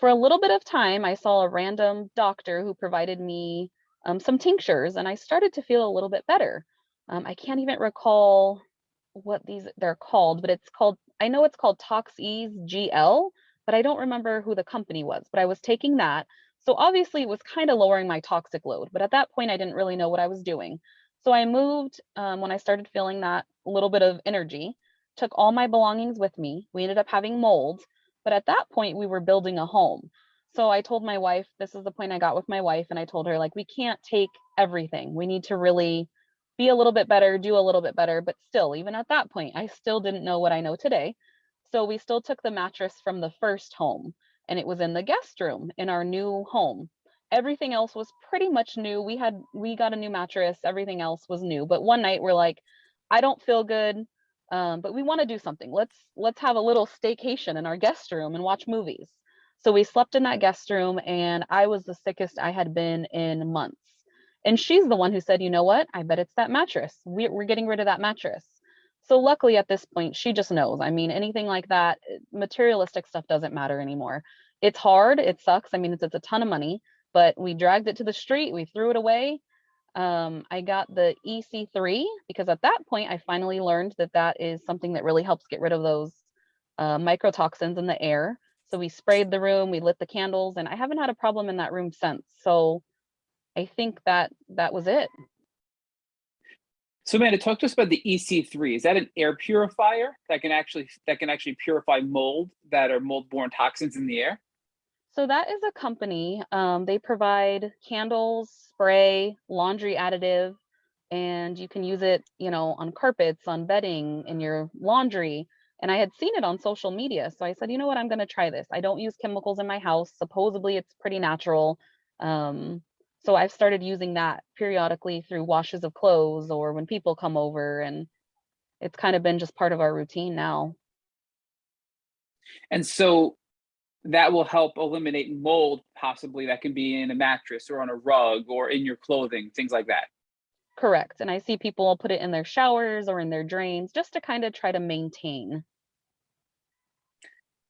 For a little bit of time, I saw a random doctor who provided me some tinctures, and I started to feel a little bit better. I can't even recall what they're called, but I know it's called Tox-Ease GL, but I don't remember who the company was, but I was taking that. So obviously it was kind of lowering my toxic load, but at that point I didn't really know what I was doing. So I moved when I started feeling that little bit of energy, took all my belongings with me. We ended up having mold, but at that point we were building a home. So I told my wife, this is the point I got with my wife, and I told her, like, we can't take everything. We need to really be a little bit better, do a little bit better. But still, even at that point, I still didn't know what I know today. So we still took the mattress from the first home, and it was in the guest room in our new home. Everything else was pretty much new. We got a new mattress, everything else was new. But one night we're like, I don't feel good, but we want to do something. Let's have a little staycation in our guest room and watch movies. So we slept in that guest room, and I was the sickest I had been in months. And she's the one who said, you know what? I bet it's that mattress. We're getting rid of that mattress. So luckily at this point, she just knows. I mean, anything like that, materialistic stuff doesn't matter anymore. It's hard. It sucks. I mean, it's a ton of money, but we dragged it to the street. We threw it away. I got the EC3 because at that point, I finally learned that that is something that really helps get rid of those microtoxins in the air. So we sprayed the room, we lit the candles, and I haven't had a problem in that room since. So I think that was it. So, Amanda, talk to us about the EC3. Is that an air purifier that can actually purify mold, that are mold-borne toxins in the air? So that is a company. They provide candles, spray, laundry additive, and you can use it, on carpets, on bedding, in your laundry. And I had seen it on social media. So I said, you know what, I'm going to try this. I don't use chemicals in my house. Supposedly it's pretty natural. So I've started using that periodically through washes of clothes or when people come over, and it's kind of been just part of our routine now. And so that will help eliminate mold, possibly, that can be in a mattress or on a rug or in your clothing, things like that. Correct. And I see people put it in their showers or in their drains just to kind of try to maintain.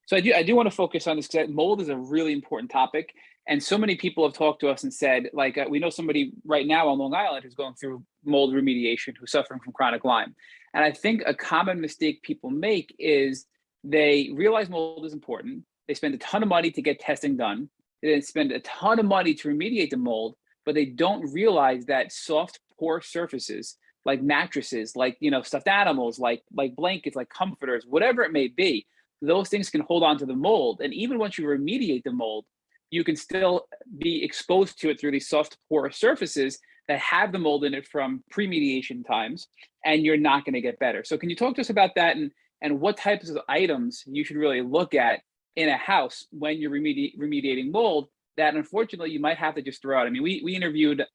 So I do want to focus on this because mold is a really important topic. And so many people have talked to us and said, like, we know somebody right now on Long Island who's going through mold remediation, who's suffering from chronic Lyme. And I think a common mistake people make is they realize mold is important. They spend a ton of money to get testing done. They then spend a ton of money to remediate the mold, but they don't realize that soft, porous surfaces like mattresses, like, stuffed animals, like blankets, like comforters, whatever it may be, those things can hold on to the mold. And even once you remediate the mold, you can still be exposed to it through these soft, porous surfaces that have the mold in it from pre-mediation times, and you're not going to get better. So can you talk to us about that and what types of items you should really look at in a house when you're remediating mold that unfortunately you might have to just throw out? I mean, we interviewed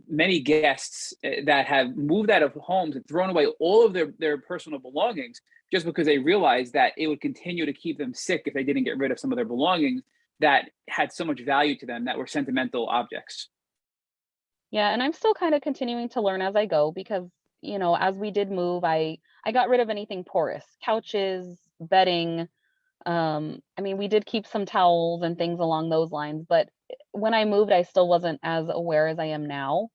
many guests that have moved out of homes and thrown away all of their personal belongings just because they realized that it would continue to keep them sick if they didn't get rid of some of their belongings that had so much value to them, that were sentimental objects. Yeah, and I'm still kind of continuing to learn as I go because, as we did move, I got rid of anything porous, couches, bedding. I mean, we did keep some towels and things along those lines, but when I moved, I still wasn't as aware as I am now.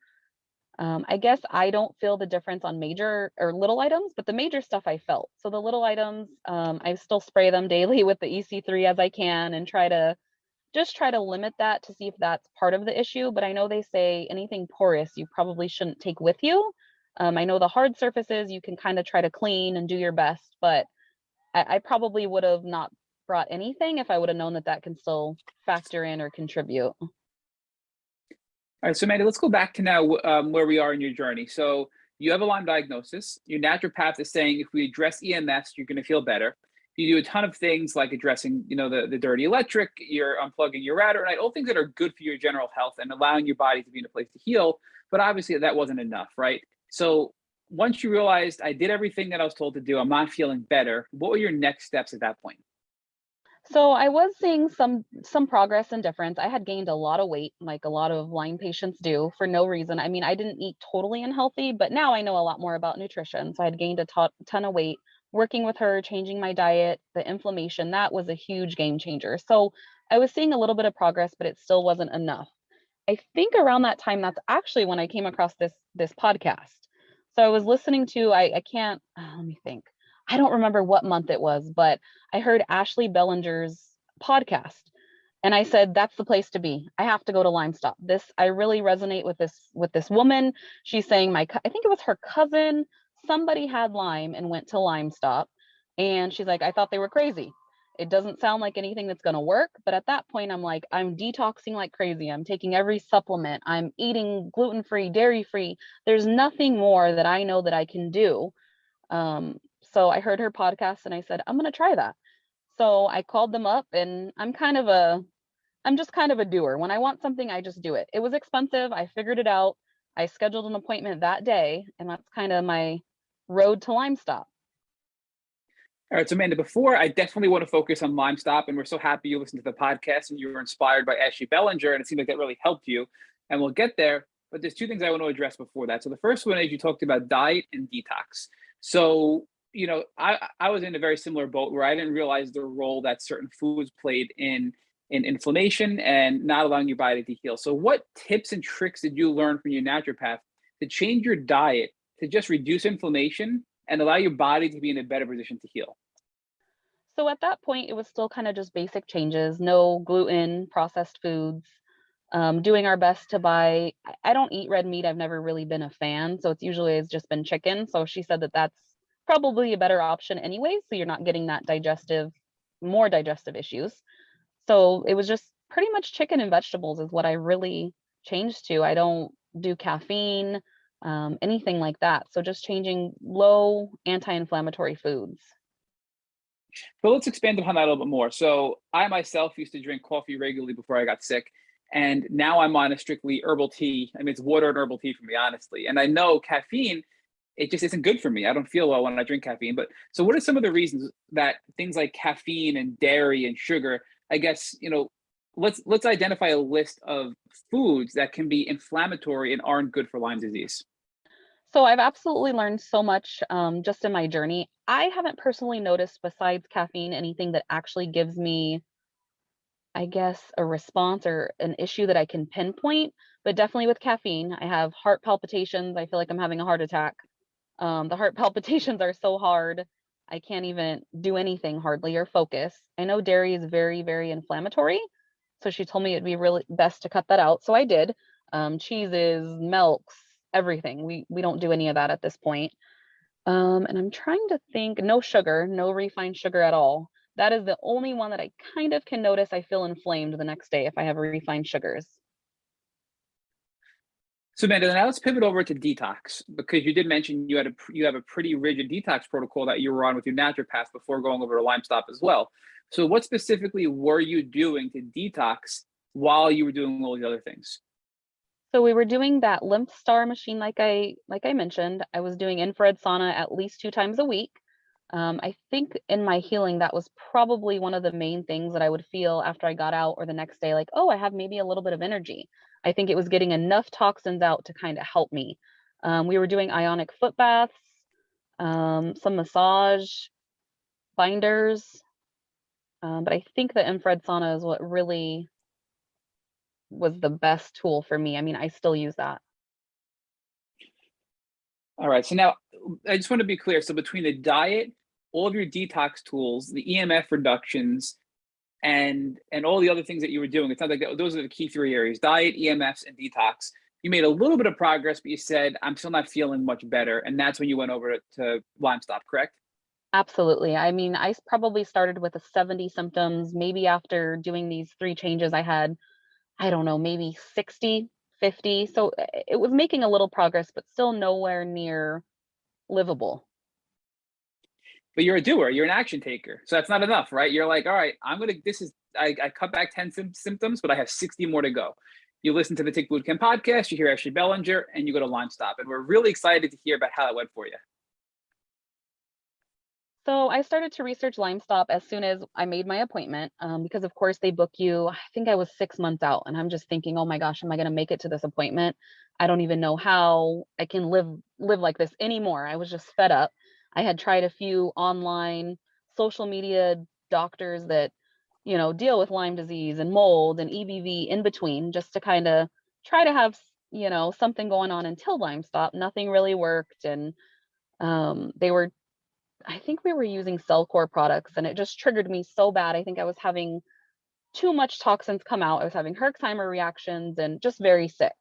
I guess I don't feel the difference on major or little items, but the major stuff I felt. So the little items, I still spray them daily with the EC3 as I can and try to limit that to see if that's part of the issue. But I know they say anything porous you probably shouldn't take with you. I know the hard surfaces you can kind of try to clean and do your best, but I probably would have not brought anything if I would have known that that can still factor in or contribute. All right, so Amanda, let's go back to now where we are in your journey. So you have a Lyme diagnosis. Your naturopath is saying if we address EMS, you're going to feel better. You do a ton of things like addressing, the dirty electric, you're unplugging your router at night, all things that are good for your general health and allowing your body to be in a place to heal. But obviously that wasn't enough, right? So once you realized I did everything that I was told to do, I'm not feeling better, what were your next steps at that point? So I was seeing some progress and difference. I had gained a lot of weight, like a lot of Lyme patients do, for no reason. I mean, I didn't eat totally unhealthy, but now I know a lot more about nutrition. So I had gained a ton of weight, working with her, changing my diet, the inflammation, that was a huge game changer. So I was seeing a little bit of progress, but it still wasn't enough. I think around that time, that's actually when I came across this podcast. So I was listening to, I can't, let me think. I don't remember what month it was, but I heard Ashley Bellinger's podcast. And I said, that's the place to be. I have to go to LymeStop. I really resonate with this woman. She's saying I think it was her cousin, somebody had Lyme and went to LymeStop. And she's like, I thought they were crazy. It doesn't sound like anything that's going to work. But at that point, I'm like, I'm detoxing like crazy. I'm taking every supplement. I'm eating gluten-free, dairy-free. There's nothing more that I know that I can do. So I heard her podcast and I said, I'm going to try that. So I called them up, and I'm just kind of a doer. When I want something, I just do it. It was expensive. I figured it out. I scheduled an appointment that day, and that's kind of my road to LymeStop. All right, so Amanda, before I definitely want to focus on LymeStop, and we're so happy you listened to the podcast and you were inspired by Ashley Bellinger, and it seemed like that really helped you, and we'll get there. But there's two things I want to address before that. So the first one is you talked about diet and detox. So, I was in a very similar boat where I didn't realize the role that certain foods played in inflammation and not allowing your body to heal. So what tips and tricks did you learn from your naturopath to change your diet to just reduce inflammation and allow your body to be in a better position to heal? So at that point, it was still kind of just basic changes, no gluten, processed foods, doing our best to buy. I don't eat red meat. I've never really been a fan. So it's just been chicken. So she said that that's probably a better option anyway. So you're not getting that more digestive issues. So it was just pretty much chicken and vegetables is what I really changed to. I don't do caffeine, anything like that. So just changing low anti-inflammatory foods. But let's expand upon that a little bit more. So I myself used to drink coffee regularly before I got sick. And now I'm on a strictly herbal tea. I mean, it's water and herbal tea for me, honestly. And I know caffeine, it just isn't good for me. I don't feel well when I drink caffeine. But so what are some of the reasons that things like caffeine and dairy and sugar, I guess, let's identify a list of foods that can be inflammatory and aren't good for Lyme disease. So I've absolutely learned so much just in my journey. I haven't personally noticed, besides caffeine, anything that actually gives me, I guess, a response or an issue that I can pinpoint. But definitely with caffeine, I have heart palpitations. I feel like I'm having a heart attack. The heart palpitations are so hard. I can't even do anything hardly or focus. I know dairy is very, very inflammatory. So she told me it'd be really best to cut that out. So I did. Cheeses, milks, everything. We don't do any of that at this point. And I'm trying to think, no sugar, no refined sugar at all. That is the only one that I kind of can notice I feel inflamed the next day if I have refined sugars. So Amanda, now let's pivot over to detox, because you did mention you have a pretty rigid detox protocol that you were on with your naturopath before going over to LymeStop as well. So what specifically were you doing to detox while you were doing all these other things? So we were doing that lymph star machine, like I mentioned. I was doing infrared sauna at least 2 times a week. I think in my healing, that was probably one of the main things that I would feel after I got out or the next day, like, oh, I have maybe a little bit of energy. I think it was getting enough toxins out to kind of help me. We were doing ionic foot baths, some massage, binders. But I think the infrared sauna is what really was the best tool for me. I mean, I still use that. All right. So now I just want to be clear. So between the diet, all of your detox tools, the EMF reductions, and all the other things that you were doing, it sounds like those are the key 3 areas: diet, EMFs, and detox. You made a little bit of progress, but you said, I'm still not feeling much better. And that's when you went over to LymeStop, correct? Absolutely. I mean, I probably started with 70 symptoms. Maybe after doing these 3 changes, I had, I don't know, maybe 60, 50. So it was making a little progress, but still nowhere near livable. But you're a doer, you're an action taker. So that's not enough, right? You're like, all right, I cut back 10 symptoms, but I have 60 more to go. You listen to the Tick Bootcamp podcast, you hear Ashley Bellinger, and you go to LymeStop. And we're really excited to hear about how that went for you. So I started to research LymeStop as soon as I made my appointment, because of course they book you. I think I was 6 months out, and I'm just thinking, oh my gosh, am I going to make it to this appointment? I don't even know how I can live like this anymore. I was just fed up. I had tried a few online social media doctors that, you know, deal with Lyme disease and mold and EBV in between, just to kind of try to have, you know, something going on until LymeStop. Nothing really worked. And I think we were using Cellcore products, and it just triggered me so bad. I think I was having too much toxins come out. I was having Herxheimer reactions and just very sick.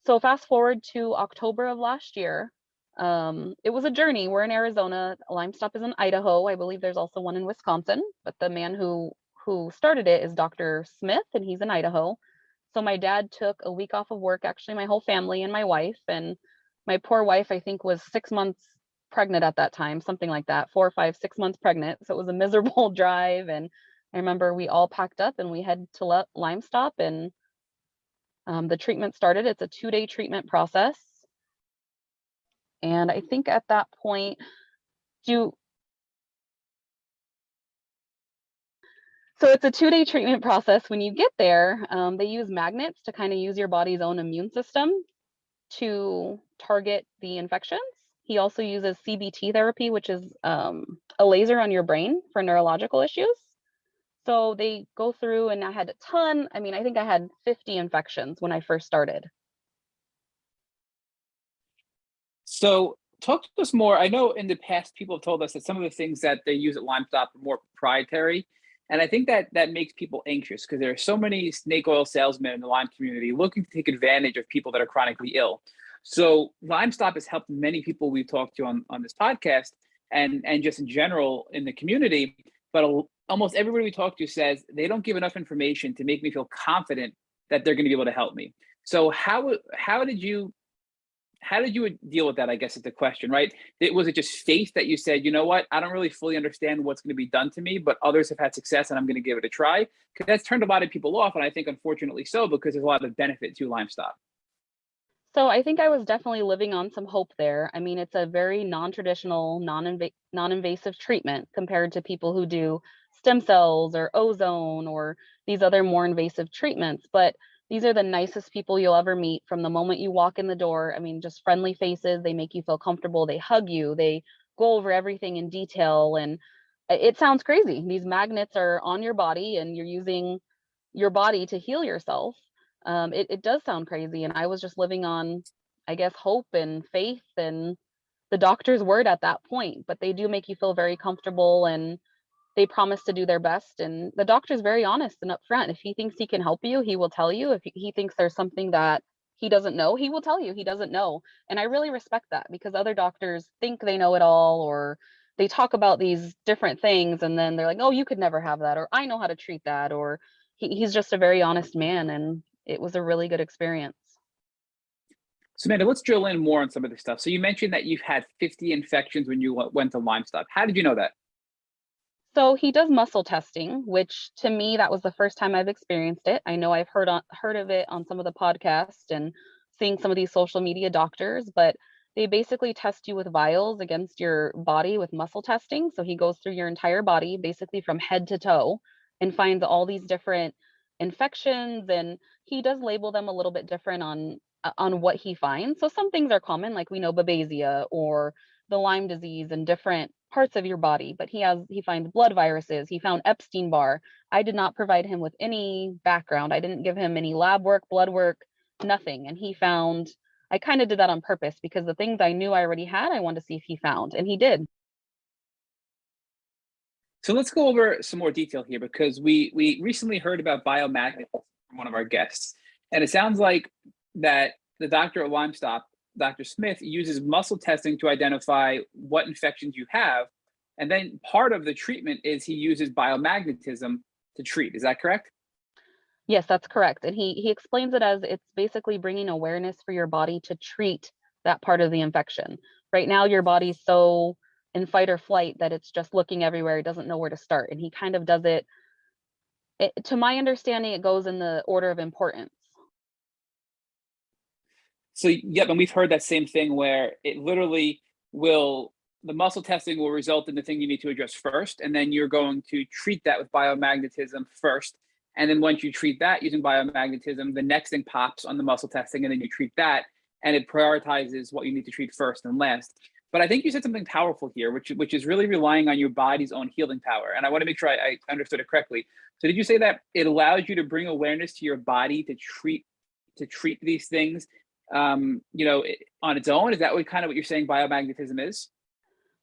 So fast forward to October of last year. It was a journey. We're in Arizona. LymeStop is in Idaho. I believe there's also one in Wisconsin, but the man who started it is Dr. Smith, and he's in Idaho. So my dad took a week off of work, actually my whole family and my wife, and my poor wife, I think, was 6 months pregnant at that time, something like that, 4 or 5, 6 months pregnant. So it was a miserable drive. And I remember we all packed up and we head to LymeStop, and the treatment started. It's a 2-day treatment process. And I think at that point, so it's a 2-day treatment process. When you get there, they use magnets to kind of use your body's own immune system to target the infections. He also uses CBT therapy, which is a laser on your brain for neurological issues. So they go through, and I had a ton. I mean, I think I had 50 infections when I first started. So talk to us more. I know in the past people have told us that some of the things that they use at LymeStop are more proprietary. And I think that makes people anxious because there are so many snake oil salesmen in the Lyme community looking to take advantage of people that are chronically ill. So LymeStop has helped many people we've talked to on this podcast and just in general in the community. But almost everybody we talk to says they don't give enough information to make me feel confident that they're going to be able to help me. So how did you deal with that, I guess is the question, right? Was it just faith that you said, you know what, I don't really fully understand what's going to be done to me, but others have had success and I'm going to give it a try? Because that's turned a lot of people off. And I think unfortunately so, because there's a lot of benefit to LymeStop. So I think I was definitely living on some hope there. I mean, it's a very non-traditional, non-invasive treatment compared to people who do stem cells or ozone or these other more invasive treatments. But these are the nicest people you'll ever meet from the moment you walk in the door. I mean, just friendly faces. They make you feel comfortable. They hug you. They go over everything in detail. And it sounds crazy. These magnets are on your body and you're using your body to heal yourself. It does sound crazy. And I was just living on, I guess, hope and faith and the doctor's word at that point. But they do make you feel very comfortable, and they promise to do their best. And the doctor's very honest and upfront. If he thinks he can help you, he will tell you. If he thinks there's something that he doesn't know, he will tell you he doesn't know. And I really respect that, because other doctors think they know it all, or they talk about these different things and then they're like, oh, you could never have that, or I know how to treat that, or he's just a very honest man. And it was a really good experience. So Amanda, let's drill in more on some of this stuff. So you mentioned that you've had 50 infections when you went to LymeStop. How did you know that? So he does muscle testing, which to me, that was the first time I've experienced it. I know I've heard of it on some of the podcasts and seeing some of these social media doctors, but they basically test you with vials against your body with muscle testing. So he goes through your entire body, basically from head to toe, and finds all these different infections, and he does label them a little bit different on what he finds. So some things are common, like we know Babesia or the Lyme disease in different parts of your body, but he finds blood viruses. He found Epstein Barr. I did not provide him with any background. I didn't give him any lab work, blood work, nothing. And he found, I kind of did that on purpose, because the things I knew I already had, I wanted to see if he found, and he did. So let's go over some more detail here, because we recently heard about biomagnetism from one of our guests. And it sounds like that the doctor at LymeStop, Dr. Smith, uses muscle testing to identify what infections you have. And then part of the treatment is he uses biomagnetism to treat. Is that correct? Yes, that's correct. And he explains it as it's basically bringing awareness for your body to treat that part of the infection. Right now, your body's so in fight or flight that it's just looking everywhere. It doesn't know where to start. And he kind of does it, to my understanding, it goes in the order of importance. So, yep, and we've heard that same thing where it literally the muscle testing will result in the thing you need to address first, and then you're going to treat that with biomagnetism first. And then once you treat that using biomagnetism, the next thing pops on the muscle testing, and then you treat that, and it prioritizes what you need to treat first and last. But I think you said something powerful here, which is really relying on your body's own healing power. And I want to make sure I understood it correctly. So did you say that it allows you to bring awareness to your body to treat these things, on its own? Is that what you're saying biomagnetism is?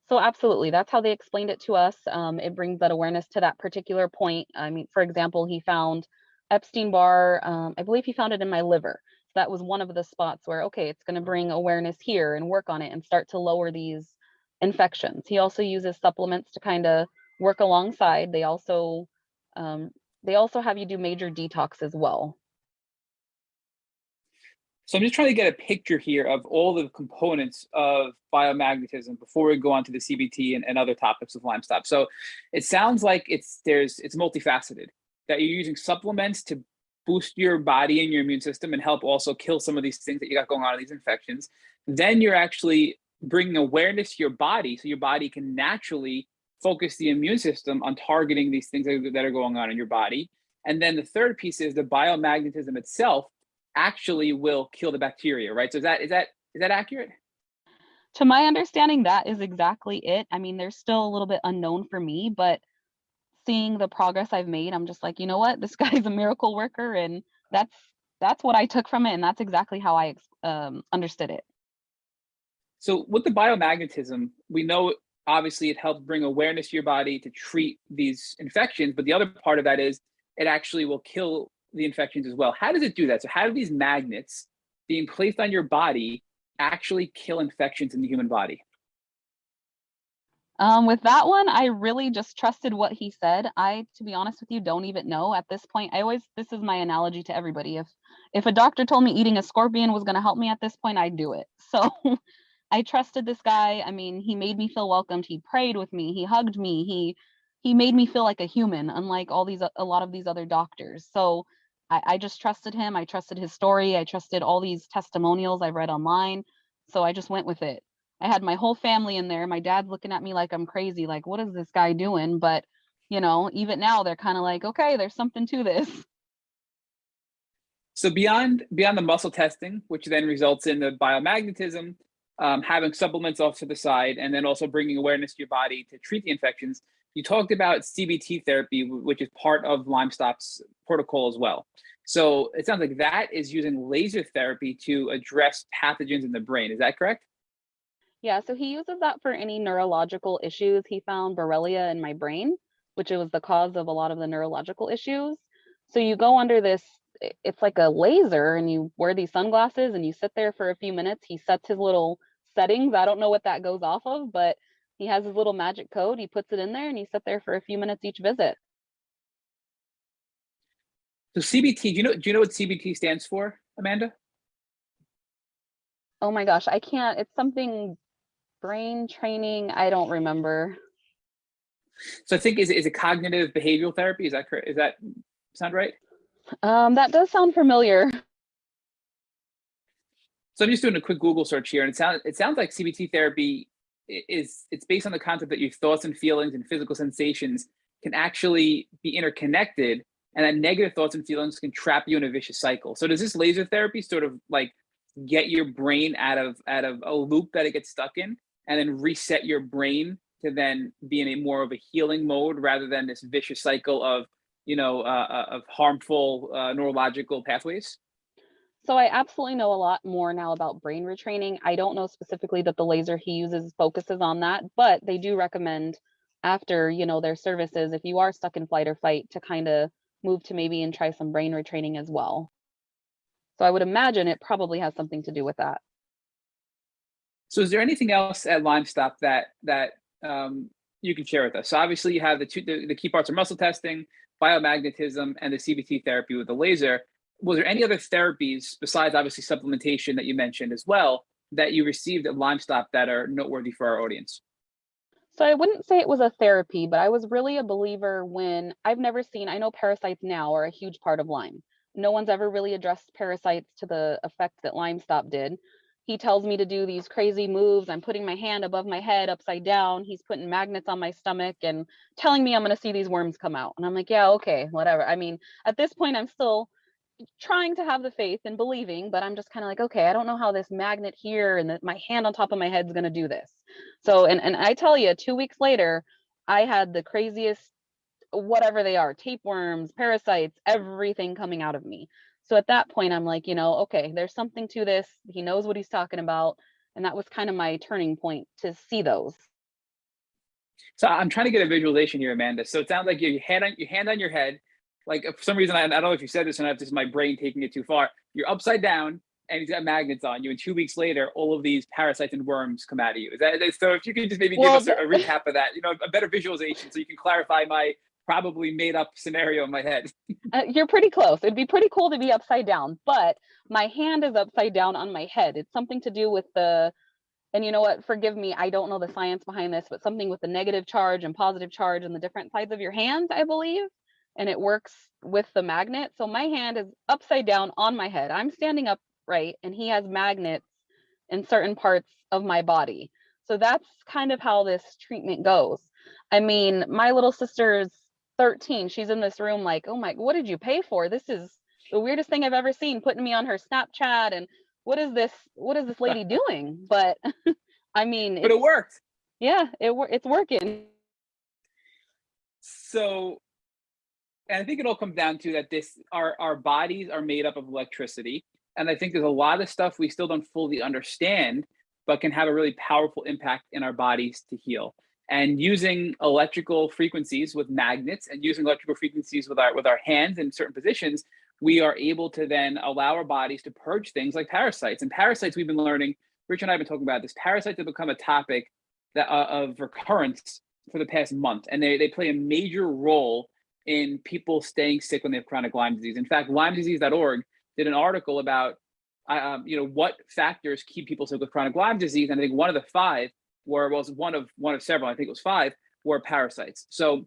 So absolutely, that's how they explained it to us. It brings that awareness to that particular point. I mean, for example, he found Epstein Barr. I believe he found it in my liver. So that was one of the spots where, okay, it's going to bring awareness here and work on it and start to lower these infections. He also uses supplements to kind of work alongside. They also have you do major detox as well. So I'm just trying to get a picture here of all the components of biomagnetism before we go on to the CBT and other topics of LymeStop. So it sounds like it's multifaceted, that you're using supplements to boost your body and your immune system and help also kill some of these things that you got going on in these infections. Then you're actually bringing awareness to your body so your body can naturally focus the immune system on targeting these things that are going on in your body. And then the third piece is the biomagnetism itself actually will kill the bacteria, right? So is that accurate? To my understanding, that is exactly it. I mean, there's still a little bit unknown for me, but seeing the progress I've made, I'm just like, you know what, this guy's a miracle worker, and that's what I took from it, and that's exactly how I understood it. So with the biomagnetism, we know obviously it helps bring awareness to your body to treat these infections, but the other part of that is it actually will kill the infections as well. How does it do that? So how do these magnets being placed on your body actually kill infections in the human body? With that one, I really just trusted what he said. I, to be honest with you, don't even know at this point. This is my analogy to everybody. If a doctor told me eating a scorpion was going to help me at this point, I'd do it. So I trusted this guy. I mean, he made me feel welcomed. He prayed with me. He hugged me. He made me feel like a human, unlike a lot of these other doctors. So I just trusted him. I trusted his story. I trusted all these testimonials I read online. So I just went with it. I had my whole family in there. My dad's looking at me like I'm crazy, like, what is this guy doing? But, even now they're kind of like, okay, there's something to this. So beyond the muscle testing, which then results in the biomagnetism, having supplements off to the side, and then also bringing awareness to your body to treat the infections, you talked about CBT therapy, which is part of LymeStop's protocol as well. So it sounds like that is using laser therapy to address pathogens in the brain. Is that correct? Yeah, so he uses that for any neurological issues. He found Borrelia in my brain, which was the cause of a lot of the neurological issues. So you go under this, it's like a laser, and you wear these sunglasses and you sit there for a few minutes. He sets his little settings. I don't know what that goes off of, but he has his little magic code. He puts it in there and you sit there for a few minutes each visit. So CBT, do you know what CBT stands for, Amanda? Oh my gosh, I can't. It's something brain training. I don't remember. So I think is it cognitive behavioral therapy? Is that correct? Is that sound right? That does sound familiar. So I'm just doing a quick Google search here, and it sounds like CBT therapy it's based on the concept that your thoughts and feelings and physical sensations can actually be interconnected, and that negative thoughts and feelings can trap you in a vicious cycle. So does this laser therapy sort of like get your brain out of a loop that it gets stuck in, and then reset your brain to then be in a more of a healing mode rather than this vicious cycle of of harmful neurological pathways? So I absolutely know a lot more now about brain retraining. I don't know specifically that the laser he uses focuses on that, but they do recommend after, their services, if you are stuck in flight or fight, to kind of move to maybe and try some brain retraining as well. So I would imagine it probably has something to do with that. So is there anything else at LymeStop that you can share with us? So obviously you have the key parts are muscle testing, biomagnetism, and the CBT therapy with the laser. Was there any other therapies besides obviously supplementation that you mentioned as well that you received at LymeStop that are noteworthy for our audience? So I wouldn't say it was a therapy, but I was really a believer when I know parasites now are a huge part of Lyme. No one's ever really addressed parasites to the effect that LymeStop did. He tells me to do these crazy moves. I'm putting my hand above my head upside down. He's putting magnets on my stomach and telling me I'm going to see these worms come out. And I'm like, yeah, okay, whatever. I mean, at this point, I'm still trying to have the faith and believing, but I'm just kind of like, okay, I don't know how this magnet here and my hand on top of my head is going to do this. So, and I tell you, 2 weeks later, I had the craziest, whatever they are, tapeworms, parasites, everything coming out of me. So at that point, I'm like, okay, there's something to this. He knows what he's talking about. And that was kind of my turning point to see those. So I'm trying to get a visualization here, Amanda. So it sounds like your hand on your head. Like for some reason, I don't know if you said this or not, if this is my brain taking it too far. You're upside down and he's got magnets on you. And 2 weeks later, all of these parasites and worms come out of you. Is that so? If you could just maybe give us a recap of that, a better visualization so you can clarify my probably made up scenario in my head. You're pretty close. It'd be pretty cool to be upside down, but my hand is upside down on my head. It's something to do with and you know what, forgive me, I don't know the science behind this, but something with the negative charge and positive charge and the different sides of your hand, I believe. And it works with the magnet. So my hand is upside down on my head. I'm standing upright and he has magnets in certain parts of my body. So that's kind of how this treatment goes. I mean, my little sister's 13. She's in this room like, oh my, what did you pay for? This is the weirdest thing I've ever seen, putting me on her Snapchat and what is this lady doing? But I mean, but it worked. Yeah, it's working. So, and I think it all comes down to that our bodies are made up of electricity. And I think there's a lot of stuff we still don't fully understand, but can have a really powerful impact in our bodies to heal. And using electrical frequencies with magnets and using electrical frequencies with our hands in certain positions, we are able to then allow our bodies to purge things like parasites. And parasites, we've been learning, Rich and I have been talking about this, parasites have become a topic that of recurrence for the past month. And they play a major role in people staying sick when they have chronic Lyme disease. In fact, LymeDisease.org did an article about what factors keep people sick with chronic Lyme disease. And I think one of the five was one of several, I think it was five, were parasites. So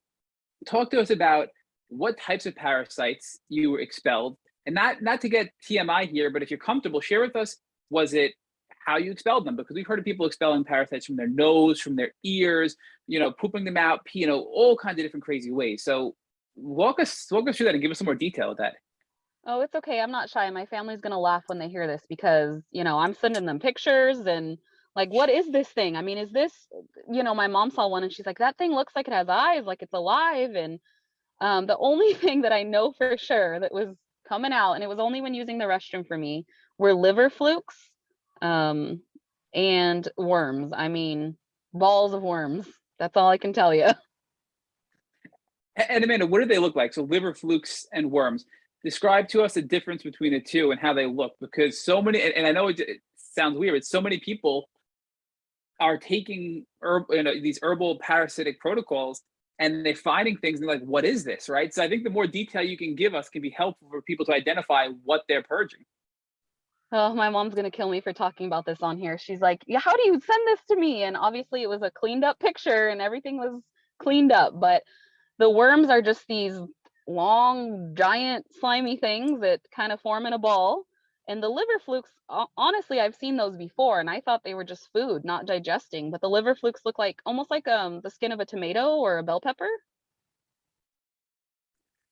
talk to us about what types of parasites you were expelled, and not to get TMI here, but if you're comfortable, share with us, was it how you expelled them? Because we've heard of people expelling parasites from their nose, from their ears, pooping them out, all kinds of different crazy ways. So walk us through that and give us some more detail with that. Oh, it's okay. I'm not shy. My family's going to laugh when they hear this because, I'm sending them pictures and like, what is this thing? I mean, is this, my mom saw one and she's like, that thing looks like it has eyes, like it's alive. And the only thing that I know for sure that was coming out, and it was only when using the restroom for me, were liver flukes and worms. I mean, balls of worms. That's all I can tell you. And Amanda, what do they look like? So liver flukes and worms. Describe to us the difference between the two and how they look, because so many, and I know it sounds weird, but so many people are taking these herbal parasitic protocols and they're finding things and like, what is this, right? So I think the more detail you can give us can be helpful for people to identify what they're purging. Oh, my mom's going to kill me for talking about this on here. She's like, yeah, how do you send this to me? And obviously it was a cleaned up picture and everything was cleaned up. But the worms are just these long, giant, slimy things that kind of form in a ball. And the liver flukes, honestly, I've seen those before and I thought they were just food, not digesting. But the liver flukes look like almost like the skin of a tomato or a bell pepper.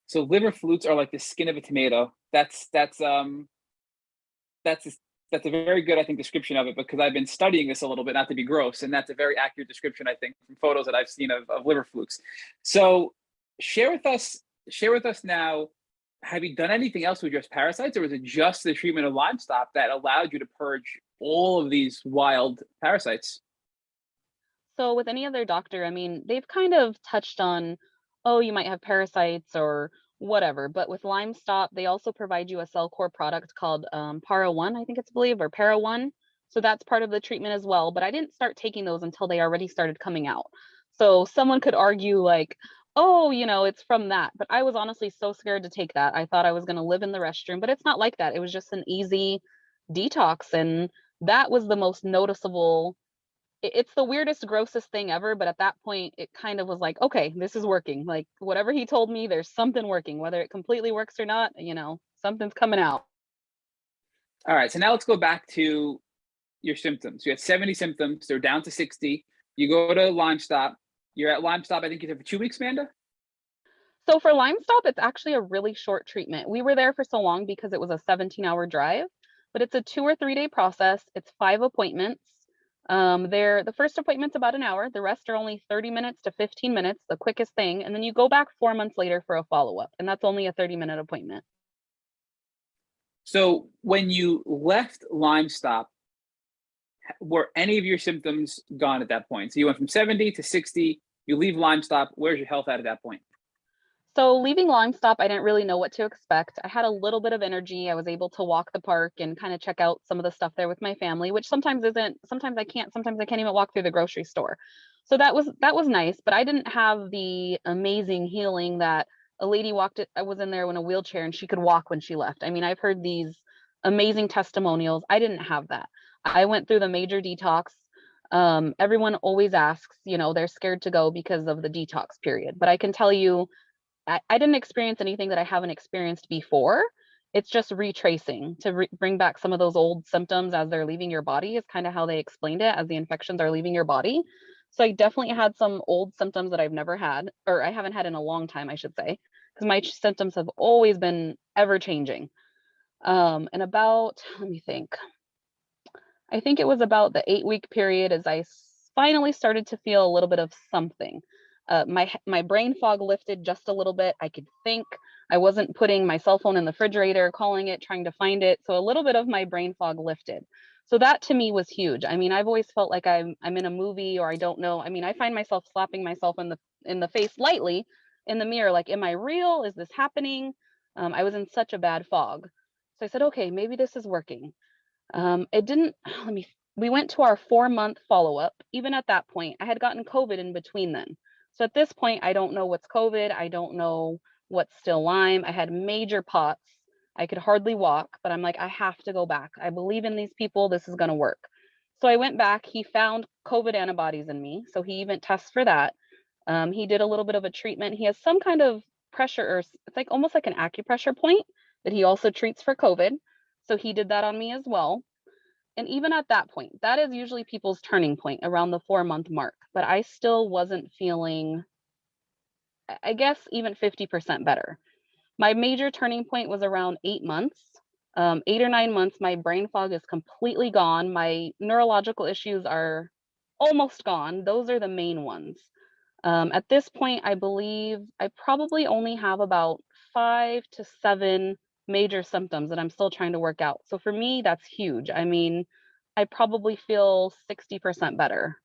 So liver flukes are like the skin of a tomato. That's a very good, I think, description of it, because I've been studying this a little bit, not to be gross, and that's a very accurate description, I think, from photos that I've seen of liver flukes. So share with us now, have you done anything else to address parasites, or was it just the treatment of LymeStop that allowed you to purge all of these wild parasites? So with any other doctor, I mean, they've kind of touched on, oh, you might have parasites or whatever. But with LymeStop, they also provide you a cell core product called Para-1, I think it's believed, or Para-1. So that's part of the treatment as well. But I didn't start taking those until they already started coming out. So someone could argue like, oh, it's from that. But I was honestly so scared to take that. I thought I was going to live in the restroom, but it's not like that. It was just an easy detox. And that was the most noticeable. It's the weirdest, grossest thing ever. But at that point, it kind of was like, okay, this is working. Like whatever he told me, there's something working, whether it completely works or not, something's coming out. All right. So now let's go back to your symptoms. You had 70 symptoms. They're down to 60. You go to LymeStop. You're at LymeStop, I think you said for 2 weeks, Amanda? So for LymeStop, it's actually a really short treatment. We were there for so long because it was a 17-hour drive, but it's a 2 or 3 day process. It's 5 appointments. The first appointment's about an hour. The rest are only 30 minutes to 15 minutes, the quickest thing. And then you go back 4 months later for a follow-up, and that's only a 30-minute appointment. So when you left LymeStop, were any of your symptoms gone at that point? So you went from 70 to 60, you leave LymeStop, where's your health at that point? So leaving LymeStop, I didn't really know what to expect. I had a little bit of energy. I was able to walk the park and kind of check out some of the stuff there with my family, which sometimes I can't even walk through the grocery store. So that was nice, but I didn't have the amazing healing that a lady I was in there in a wheelchair and she could walk when she left. I mean, I've heard these amazing testimonials. I didn't have that. I went through the major detox. Everyone always asks, they're scared to go because of the detox period, but I can tell you, I didn't experience anything that I haven't experienced before. It's just retracing to bring back some of those old symptoms as they're leaving your body is kind of how they explained it, as the infections are leaving your body. So I definitely had some old symptoms that I've never had, or I haven't had in a long time, I should say, because my symptoms have always been ever changing. And let me think. I think it was about the 8-week period as I finally started to feel a little bit of something. My brain fog lifted just a little bit. I could think. I wasn't putting my cell phone in the refrigerator, calling it, trying to find it. So a little bit of my brain fog lifted. So that to me was huge. I mean, I've always felt like I'm in a movie, or I don't know. I mean, I find myself slapping myself in the face lightly in the mirror, like, am I real? Is this happening? I was in such a bad fog. So I said, okay, maybe this is working. It didn't, we went to our 4-month follow-up. Even at that point, I had gotten COVID in between then. So at this point, I don't know what's COVID. I don't know what's still Lyme. I had major POTS. I could hardly walk, but I'm like, I have to go back. I believe in these people. This is going to work. So I went back. He found COVID antibodies in me. So he even tests for that. He did a little bit of a treatment. He has some kind of pressure, or it's like almost like an acupressure point that he also treats for COVID. So he did that on me as well. And even at that point, that is usually people's turning point around the 4-month mark. But I still wasn't feeling, I guess, even 50% better. My major turning point was around 8 months. 8 or 9 months, my brain fog is completely gone. My neurological issues are almost gone. Those are the main ones. At this point, I believe I probably only have about 5 to 7 major symptoms that I'm still trying to work out. So for me, that's huge. I mean, I probably feel 60% better.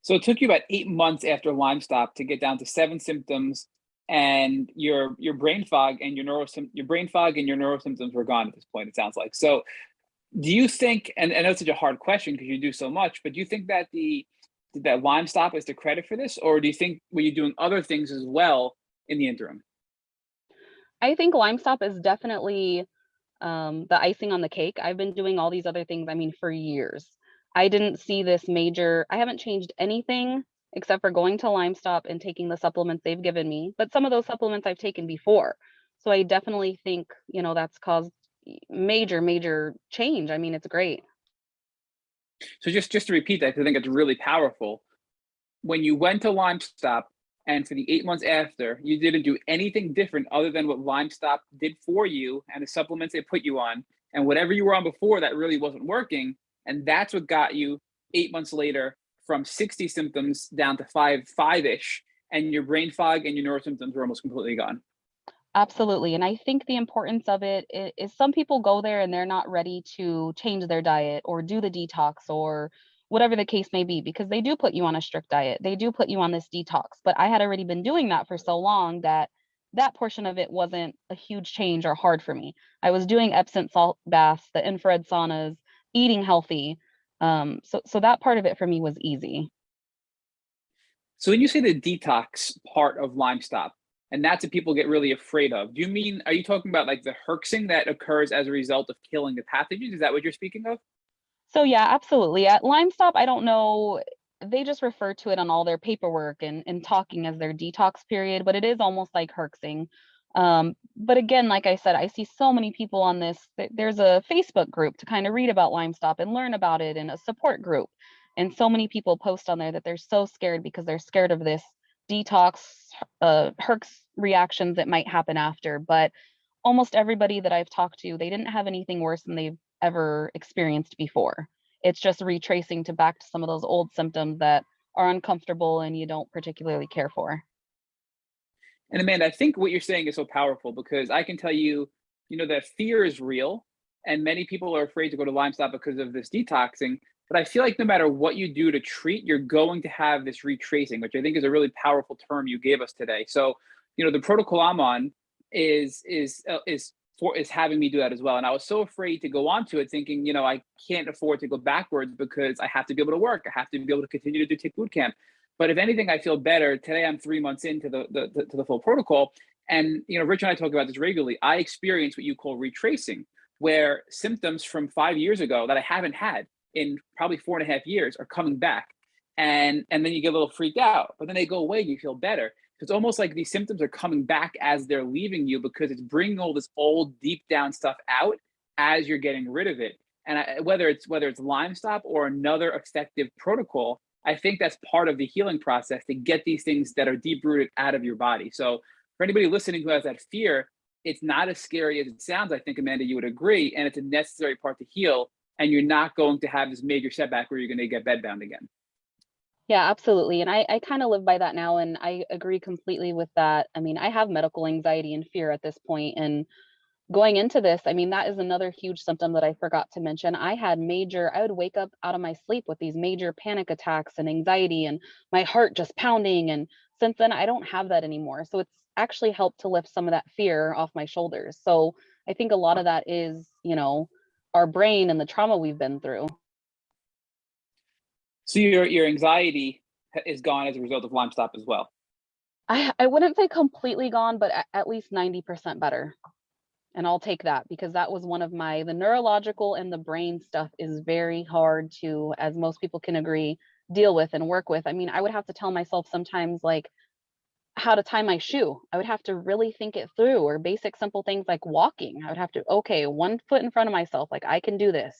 So it took you about 8 months after LymeStop to get down to 7 symptoms, and your brain fog and your neurosymptoms were gone at this point, it sounds like. So do you think, and I know it's such a hard question because you do so much, but do you think that that LymeStop is the credit for this, or do you think were you doing other things as well in the interim? I think LymeStop is definitely the icing on the cake. I've been doing all these other things, I mean, for years. I didn't see this major, I haven't changed anything except for going to LymeStop and taking the supplements they've given me. But some of those supplements I've taken before. So I definitely think, that's caused major, major change. I mean, it's great. So just to repeat that, 'cause I think it's really powerful. When you went to LymeStop and for the 8 months after, you didn't do anything different other than what LymeStop did for you and the supplements they put you on, and whatever you were on before that really wasn't working. And that's what got you 8 months later from 60 symptoms down to five-ish, and your brain fog and your neurosymptoms were almost completely gone. Absolutely. And I think the importance of it is some people go there and they're not ready to change their diet or do the detox or whatever the case may be, because they do put you on a strict diet. They do put you on this detox. But I had already been doing that for so long that that portion of it wasn't a huge change or hard for me. I was doing Epsom salt baths, the infrared saunas, eating healthy. So that part of it for me was easy. So when you say the detox part of LymeStop, and that's what people get really afraid of, are you talking about like the herxing that occurs as a result of killing the pathogens? Is that what you're speaking of? So yeah, absolutely. At LymeStop, I don't know, they just refer to it on all their paperwork and talking as their detox period, but it is almost like herxing. But again, like I said, I see so many people on this. There's a Facebook group to kind of read about LymeStop and learn about it, and a support group. And so many people post on there that they're so scared because they're scared of this detox, Herx reactions that might happen after. But almost everybody that I've talked to, they didn't have anything worse than they've ever experienced before. It's just retracing to back to some of those old symptoms that are uncomfortable and you don't particularly care for. And Amanda, I think what you're saying is so powerful, because I can tell you, that fear is real, and many people are afraid to go to LymeStop because of this detoxing. But I feel like no matter what you do to treat, you're going to have this retracing, which I think is a really powerful term you gave us today. So, the protocol I'm on is having me do that as well. And I was so afraid to go onto it, thinking, I can't afford to go backwards because I have to be able to work. I have to be able to continue to do tick boot camp. But if anything, I feel better today. I'm 3 months into the full protocol, and Rich and I talk about this regularly. I experience what you call retracing, where symptoms from 5 years ago that I haven't had in probably 4.5 years are coming back, and then you get a little freaked out, but then they go away. You feel better. It's almost like these symptoms are coming back as they're leaving you, because it's bringing all this old deep down stuff out as you're getting rid of it. And whether it's LymeStop or another effective protocol, I think that's part of the healing process, to get these things that are deep rooted out of your body. So for anybody listening who has that fear, it's not as scary as it sounds. I think, Amanda, you would agree, and it's a necessary part to heal. And you're not going to have this major setback where you're going to get bedbound again. Yeah, absolutely. And I kind of live by that now, and I agree completely with that. I mean, I have medical anxiety and fear at this point, and going into this, I mean, that is another huge symptom that I forgot to mention. I would wake up out of my sleep with these major panic attacks and anxiety and my heart just pounding. And since then, I don't have that anymore. So it's actually helped to lift some of that fear off my shoulders. So I think a lot of that is, our brain and the trauma we've been through. So your anxiety is gone as a result of LymeStop as well. I wouldn't say completely gone, but at least 90% better. And I'll take that, because that was one of the neurological and the brain stuff is very hard to, as most people can agree, deal with and work with. I mean, I would have to tell myself sometimes, like, how to tie my shoe. I would have to really think it through, or basic simple things like walking. I would have to, okay, 1 foot in front of myself, like, I can do this.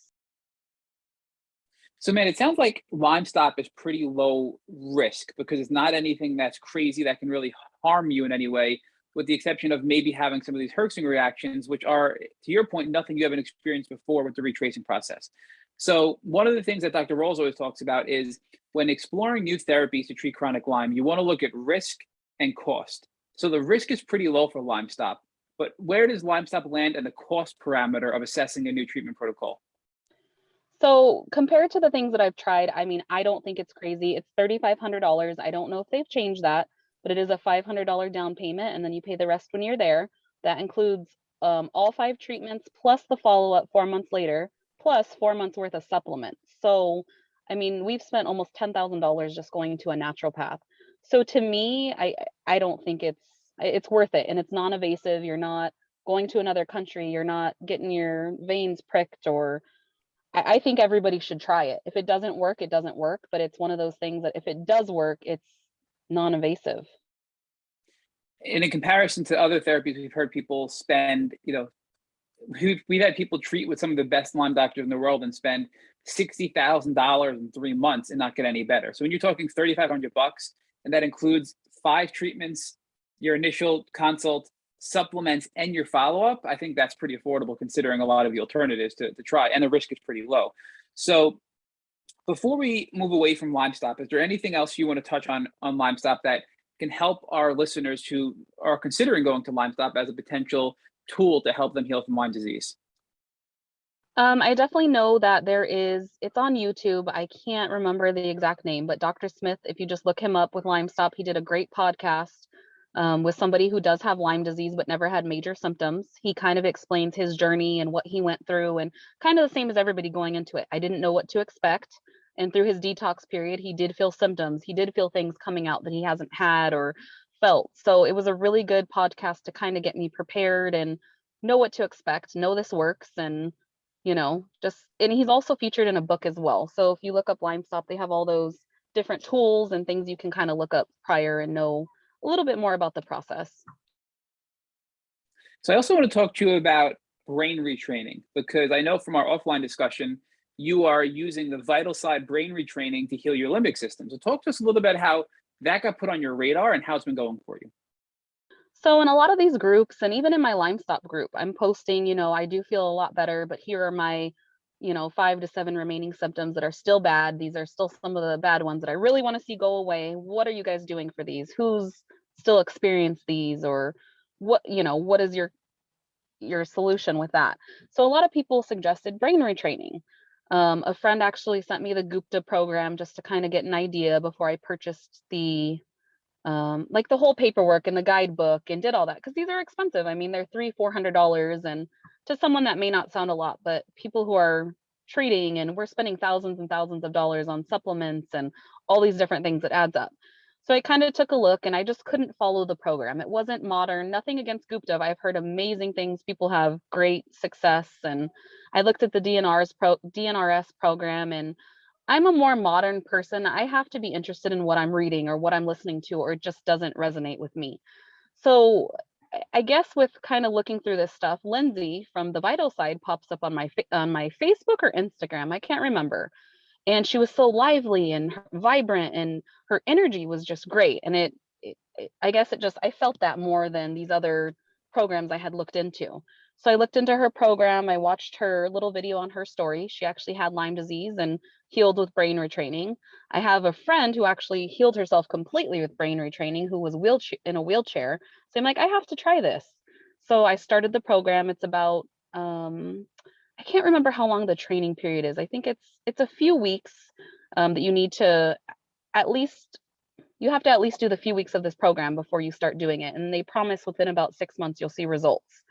So, man, it sounds like LymeStop is pretty low risk, because it's not anything that's crazy that can really harm you in any way, with the exception of maybe having some of these herxing reactions, which are, to your point, nothing you haven't experienced before with the retracing process. So one of the things that Dr. Rolls always talks about is, when exploring new therapies to treat chronic Lyme, you want to look at risk and cost. So the risk is pretty low for LymeStop, but where does LymeStop land in the cost parameter of assessing a new treatment protocol? So compared to the things that I've tried, I mean, I don't think it's crazy. It's $3,500. I don't know if they've changed that, but it is a $500 down payment, and then you pay the rest when you're there. That includes all 5 treatments plus the follow-up 4 months later, plus 4 months worth of supplements. So, I mean, we've spent almost $10,000 just going to a naturopath. So to me, I don't think it's worth it, and it's non-invasive. You're not going to another country. You're not getting your veins pricked, or I think everybody should try it. If it doesn't work, it doesn't work. But it's one of those things that if it does work, it's non-invasive. And in comparison to other therapies, we've heard people spend, we've had people treat with some of the best Lyme doctors in the world and spend $60,000 in 3 months and not get any better. So when you're talking $3,500, and that includes 5 treatments, your initial consult, supplements, and your follow-up, I think that's pretty affordable considering a lot of the alternatives to try, and the risk is pretty low. So before we move away from LymeStop, is there anything else you want to touch on LymeStop that can help our listeners who are considering going to LymeStop as a potential tool to help them heal from Lyme disease? I definitely know that it's on YouTube. I can't remember the exact name, but Dr. Smith, if you just look him up with LymeStop, he did a great podcast with somebody who does have Lyme disease but never had major symptoms. He kind of explains his journey and what he went through, and kind of the same as everybody going into it. I didn't know what to expect. And through his detox period, he did feel symptoms. He did feel things coming out that he hasn't had or felt. So it was a really good podcast to kind of get me prepared and know what to expect, know this works, and and he's also featured in a book as well. So if you look up LymeStop, they have all those different tools and things you can kind of look up prior and know a little bit more about the process. So I also want to talk to you about brain retraining, because I know from our offline discussion, you are using the vital side brain retraining to heal your limbic system. So talk to us a little bit about how that got put on your radar and how it's been going for you? So in a lot of these groups, and even in my LymeStop group, I'm posting, I do feel a lot better, but here are my, 5 to 7 remaining symptoms that are still bad. These are still some of the bad ones that I really want to see go away. What are you guys doing for these? Who's still experienced these? Or what is your solution with that? So a lot of people suggested brain retraining. A friend actually sent me the Gupta program just to kind of get an idea before I purchased like the whole paperwork and the guidebook and did all that, because these are expensive. I mean, they're $300-400, and to someone that may not sound a lot, but people who are treating, and we're spending thousands and thousands of dollars on supplements and all these different things, it adds up. So I kind of took a look, and I just couldn't follow the program. It wasn't modern. Nothing against Gupta. I've heard amazing things. People have great success, and I looked at the DNRS program, and I'm a more modern person. I have to be interested in what I'm reading or what I'm listening to, or it just doesn't resonate with me. So I guess with kind of looking through this stuff, Lindsay from the Vital Side pops up on my Facebook or Instagram. I can't remember. And she was so lively and vibrant, and her energy was just great. And I guess I felt that more than these other programs I had looked into. So I looked into her program. I watched her little video on her story. She actually had Lyme disease and healed with brain retraining. I have a friend who actually healed herself completely with brain retraining, who was in a wheelchair. So I'm like, I have to try this. So I started the program. It's about I can't remember how long the training period is. I think it's a few weeks that you need to at least you have to at least do the few weeks of this program before you start doing it. And they promise within about 6 months, you'll see results.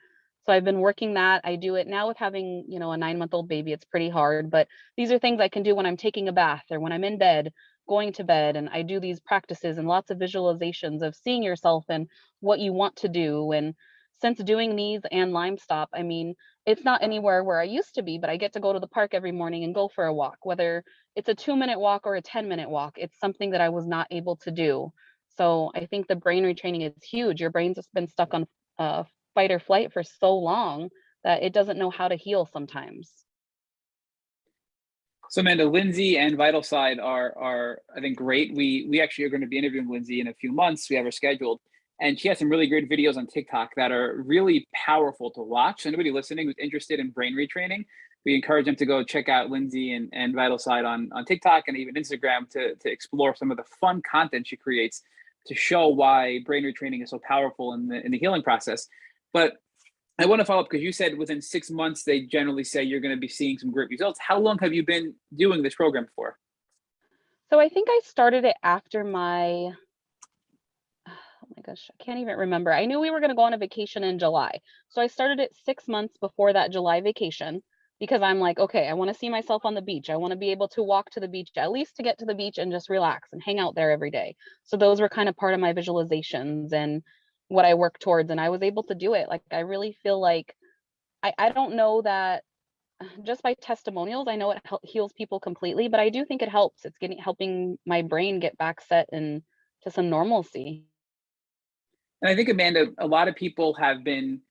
So I've been working that. I do it now with having, a 9-month-old baby. It's pretty hard, but these are things I can do when I'm taking a bath or when I'm in bed, going to bed. And I do these practices and lots of visualizations of seeing yourself and what you want to do. And since doing these and LymeStop, I mean, it's not anywhere where I used to be, but I get to go to the park every morning and go for a walk, whether it's a 2-minute walk or a 10-minute walk. It's something that I was not able to do. So I think the brain retraining is huge. Your brain's just been stuck on fight or flight for so long that it doesn't know how to heal sometimes. So Amanda, Lindsay and Vital Side are I think great. We actually are going to be interviewing Lindsay in a few months. We have her scheduled, and she has some really great videos on TikTok that are really powerful to watch. So anybody listening who's interested in brain retraining, we encourage them to go check out Lindsay and Vital Side on TikTok and even Instagram to explore some of the fun content she creates to show why brain retraining is so powerful in the healing process. But I want to follow up because you said within 6 months, they generally say you're going to be seeing some great results. How long have you been doing this program for? So I think I started it after oh my gosh, I can't even remember. I knew we were going to go on a vacation in July. So I started it 6 months before that July vacation, because I'm like, okay, I want to see myself on the beach. I want to be able to walk to the beach, at least to get to the beach and just relax and hang out there every day. So those were kind of part of my visualizations and what I work towards. And I was able to do it. Like, I really feel like I don't know that just by testimonials, I know it heals people completely, but I do think it helps. It's helping my brain get back set and to some normalcy. And I think, Amanda, a lot of people have been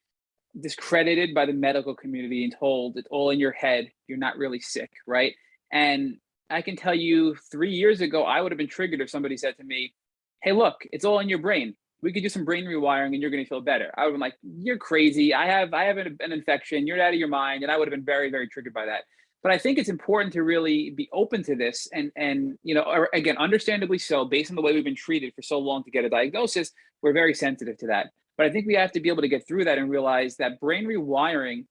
discredited by the medical community and told it's all in your head. You're not really sick, right? And I can tell you 3 years ago, I would have been triggered if somebody said to me, hey, look, it's all in your brain. We could do some brain rewiring and you're going to feel better. I would have been like, you're crazy. I have an infection. You're out of your mind. And I would have been very, very triggered by that. But I think it's important to really be open to this. And again, understandably so, based on the way we've been treated for so long to get a diagnosis, we're very sensitive to that. But I think we have to be able to get through that and realize that brain rewiring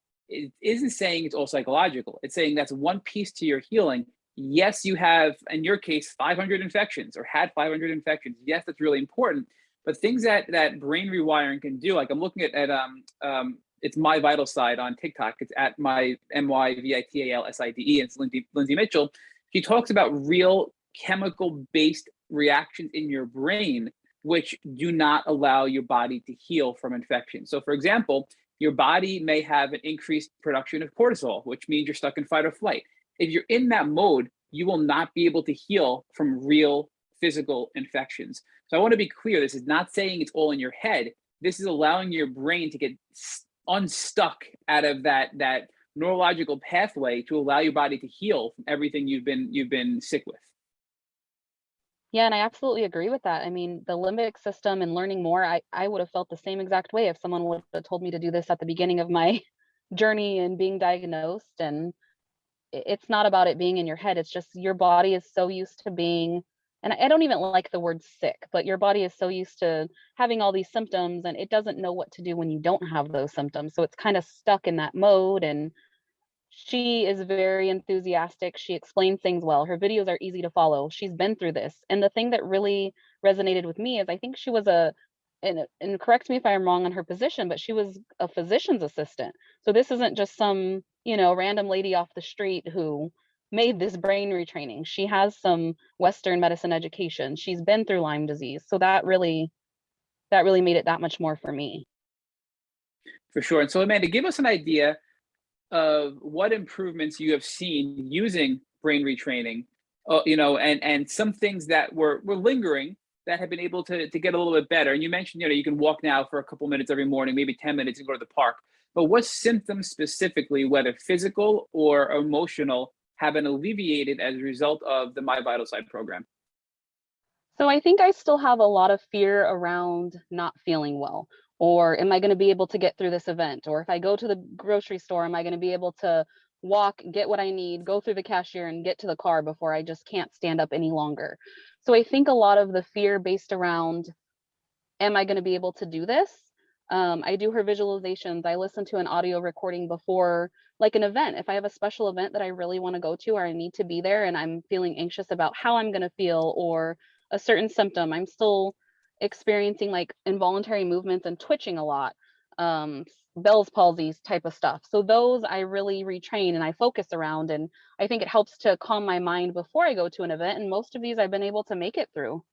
isn't saying it's all psychological. It's saying that's one piece to your healing. Yes, you have, in your case, 500 infections or had 500 infections. Yes, that's really important. But things that brain rewiring can do, like I'm looking at it's My Vital Side on TikTok. It's at my MYVITALSIDE. And it's Lindsay Mitchell. She talks about real chemical-based reactions in your brain which do not allow your body to heal from infection. So for example, your body may have an increased production of cortisol, which means you're stuck in fight or flight. If you're in that mode, you will not be able to heal from real physical infections. So I want to be clear, this is not saying it's all in your head. This is allowing your brain to get unstuck out of that neurological pathway to allow your body to heal from everything you've been sick with. Yeah, and I absolutely agree with that. I mean, the limbic system and learning more, I would have felt the same exact way if someone would have told me to do this at the beginning of my journey and being diagnosed. And it's not about it being in your head. It's just your body is so used to being, and I don't even like the word sick, but your body is so used to having all these symptoms and it doesn't know what to do when you don't have those symptoms. So it's kind of stuck in that mode. And she is very enthusiastic. She explains things well. Her videos are easy to follow. She's been through this. And the thing that really resonated with me is I think she was and correct me if I'm wrong on her position, but she was a physician's assistant. So this isn't just some, random lady off the street who made this brain retraining. She has some Western medicine education. She's been through Lyme disease. So that really made it that much more for me. For sure. And so, Amanda, give us an idea of what improvements you have seen using brain retraining, and some things that were lingering that have been able to get a little bit better. And you mentioned, you can walk now for a couple minutes every morning, maybe 10 minutes and go to the park. But what symptoms specifically, whether physical or emotional, have been alleviated as a result of the My Vital Side program? So I think I still have a lot of fear around not feeling well, or am I going to be able to get through this event? Or if I go to the grocery store, am I going to be able to walk, get what I need, go through the cashier and get to the car before I just can't stand up any longer? So I think a lot of the fear based around, am I going to be able to do this? I do her visualizations. I listen to an audio recording before like an event. If I have a special event that I really want to go to or I need to be there and I'm feeling anxious about how I'm going to feel or a certain symptom, I'm still experiencing like involuntary movements and twitching a lot, Bell's palsy type of stuff. So those I really retrain and I focus around. And I think it helps to calm my mind before I go to an event. And most of these I've been able to make it through.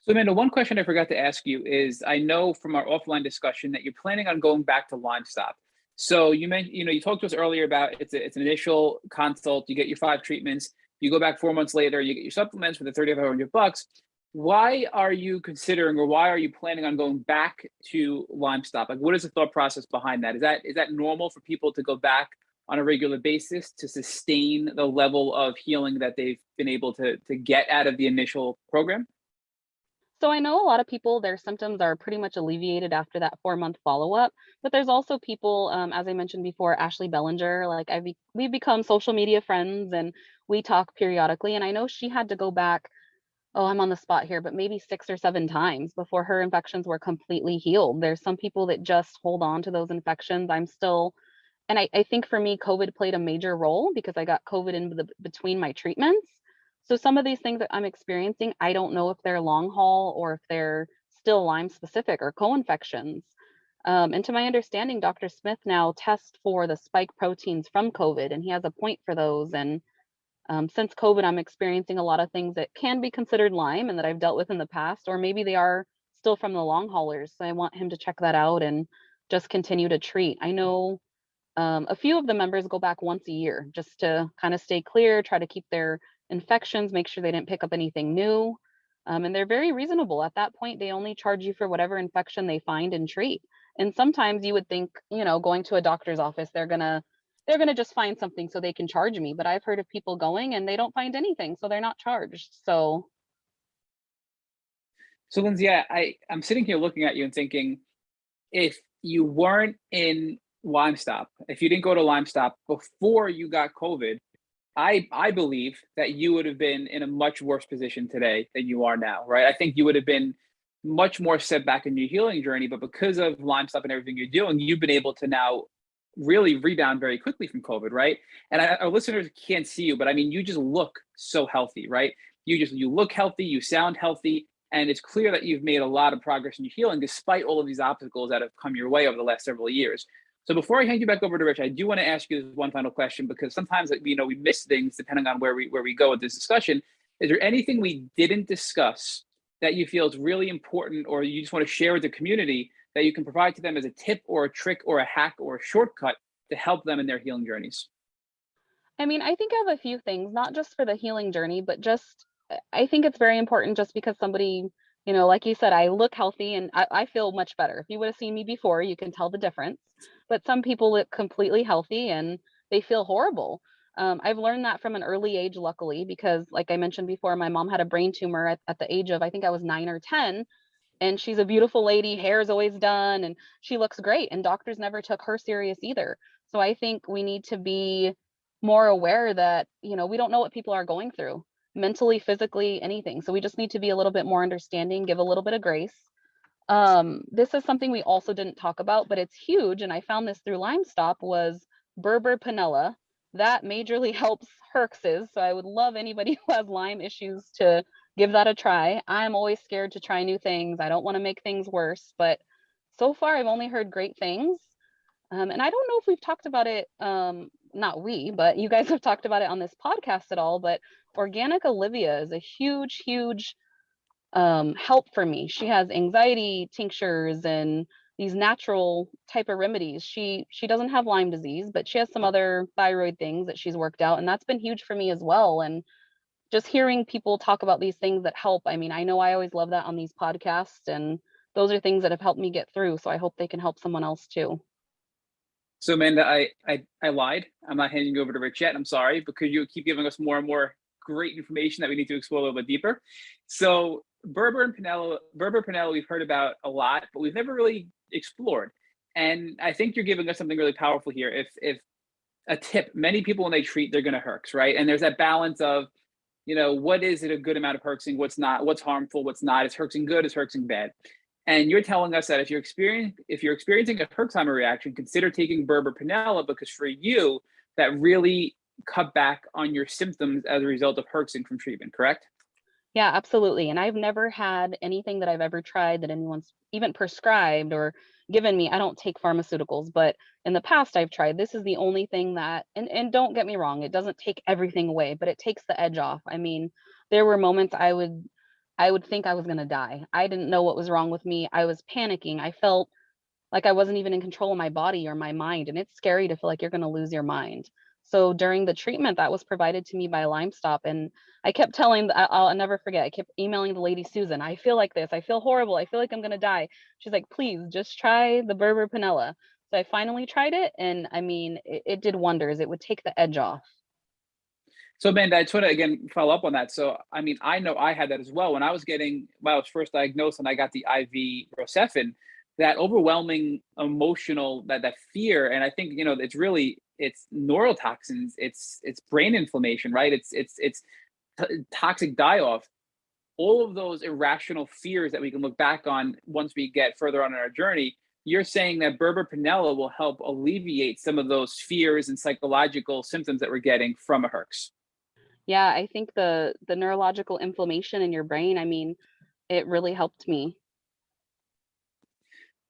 So, Amanda, one question I forgot to ask you is, I know from our offline discussion that you're planning on going back to LymeStop. So you mentioned, you talked to us earlier about it's an initial consult. You get your 5 treatments. You go back 4 months later. You get your supplements for the $3,500. Why are you considering, or why are you planning on going back to LymeStop? Like, what is the thought process behind that? Is that normal for people to go back on a regular basis to sustain the level of healing that they've been able to get out of the initial program? So I know a lot of people, their symptoms are pretty much alleviated after that 4-month follow-up, but there's also people, as I mentioned before, Ashley Bellinger, like we've become social media friends and we talk periodically. And I know she had to go back, oh, I'm on the spot here, but maybe 6 or 7 times before her infections were completely healed. There's some people that just hold on to those infections. And I think for me, COVID played a major role because I got COVID between my treatments. So some of these things that I'm experiencing, I don't know if they're long haul or if they're still Lyme specific or co-infections. And to my understanding, Dr. Smith now tests for the spike proteins from COVID, and he has a point for those. And since COVID, I'm experiencing a lot of things that can be considered Lyme and that I've dealt with in the past, or maybe they are still from the long haulers. So I want him to check that out and just continue to treat. I know a few of the members go back once a year just to kind of stay clear, try to keep their infections, make sure they didn't pick up anything new. And they're very reasonable. At that point, they only charge you for whatever infection they find and treat. And sometimes you would think, going to a doctor's office, they're gonna just find something so they can charge me. But I've heard of people going and they don't find anything, so they're not charged. So So, Lindsay, I'm sitting here looking at you and thinking, if you weren't in LymeStop, if you didn't go to LymeStop before you got COVID, I believe that you would have been in a much worse position today than you are now, right? I think you would have been much more set back in your healing journey, but because of LymeStop and everything you're doing, you've been able to now really rebound very quickly from COVID, right? And our listeners can't see you, but I mean, you just look so healthy, right? You look healthy, you sound healthy, and it's clear that you've made a lot of progress in your healing despite all of these obstacles that have come your way over the last several years. So before I hand you back over to Rich, I do want to ask you this one final question, because sometimes we miss things depending on where we go with this discussion. Is there anything we didn't discuss that you feel is really important, or you just want to share with the community that you can provide to them as a tip or a trick or a hack or a shortcut to help them in their healing journeys? I mean, I think I have a few things, not just for the healing journey, but just I think it's very important just because somebody, like you said, I look healthy and I feel much better. If you would have seen me before, you can tell the difference. But some people look completely healthy and they feel horrible. I've learned that from an early age, luckily, because like I mentioned before, my mom had a brain tumor at the age of, I think I was 9 or 10. And she's a beautiful lady, hair is always done, and she looks great. And doctors never took her serious either. So I think we need to be more aware that, we don't know what people are going through mentally, physically, anything. So we just need to be a little bit more understanding, give a little bit of grace. This is something we also didn't talk about, but it's huge. And I found this through LymeStop, was Berber panella. That majorly helps herxes. So I would love anybody who has Lyme issues to give that a try. I'm always scared to try new things. I don't want to make things worse, but so far I've only heard great things. And I don't know if we've talked about it, not we, but you guys have talked about it on this podcast at all, but organic Olivia is a huge, huge help for me. She has anxiety tinctures and these natural type of remedies. She doesn't have Lyme disease, but she has some other thyroid things that she's worked out, and that's been huge for me as well. And just hearing people talk about these things that help. I mean, I know I always love that on these podcasts, and those are things that have helped me get through. So I hope they can help someone else too. So Amanda, I lied. I'm not handing you over to Rich yet. I'm sorry, because you keep giving us more and more great information that we need to explore a little bit deeper. So Berber panella, we've heard about a lot, but we've never really explored. And I think you're giving us something really powerful here. If a tip, many people when they treat, they're going to herx, right? And there's that balance of, what is it a good amount of herxing? What's not? What's harmful? What's not? Is herxing good? Is herxing bad? And you're telling us that if you're experiencing a Herxheimer reaction, consider taking Berber panella, because for you, that really cut back on your symptoms as a result of herxing from treatment, correct? Yeah, absolutely. And I've never had anything that I've ever tried that anyone's even prescribed or given me. I don't take pharmaceuticals, but in the past I've tried. This is the only thing that, and don't get me wrong, it doesn't take everything away, but it takes the edge off. I mean, there were moments I would think I was going to die. I didn't know what was wrong with me. I was panicking. I felt like I wasn't even in control of my body or my mind. And it's scary to feel like you're going to lose your mind. So during the treatment that was provided to me by LymeStop, and I kept telling, I'll never forget, I kept emailing the lady, Susan, I feel like this. I feel horrible. I feel like I'm going to die. She's like, please just try the Berber panella. So I finally tried it. And I mean, it did wonders. It would take the edge off. So Amanda, I just want to again follow up on that. So I mean, I know I had that as well when I was first diagnosed and I got the IV Rocephin, that overwhelming emotional that fear, and I think it's neurotoxins, it's brain inflammation, right? It's toxic die-off. All of those irrational fears that we can look back on once we get further on in our journey. You're saying that Berber panella will help alleviate some of those fears and psychological symptoms that we're getting from a herx. Yeah, I think the neurological inflammation in your brain, I mean, it really helped me.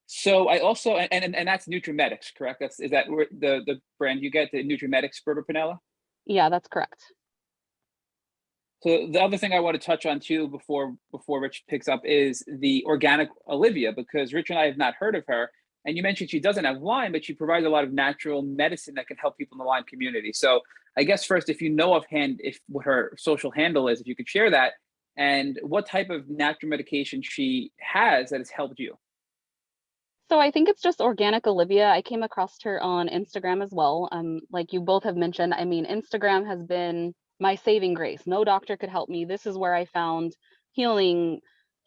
So I also, and that's Nutrimetics, correct? Is that where the brand you get, the Nutrimetics Berber panella? Yeah, that's correct. So the other thing I want to touch on too before Rich picks up is the organic Olivia, because Rich and I have not heard of her. And you mentioned she doesn't have Lyme, but she provides a lot of natural medicine that can help people in the Lyme community. So I guess first, if you know offhand what her social handle is, if you could share that, and what type of natural medication she has that has helped you. So I think it's just organic Olivia. I came across her on Instagram as well. Like you both have mentioned, I mean, Instagram has been my saving grace. No doctor could help me. This is where I found healing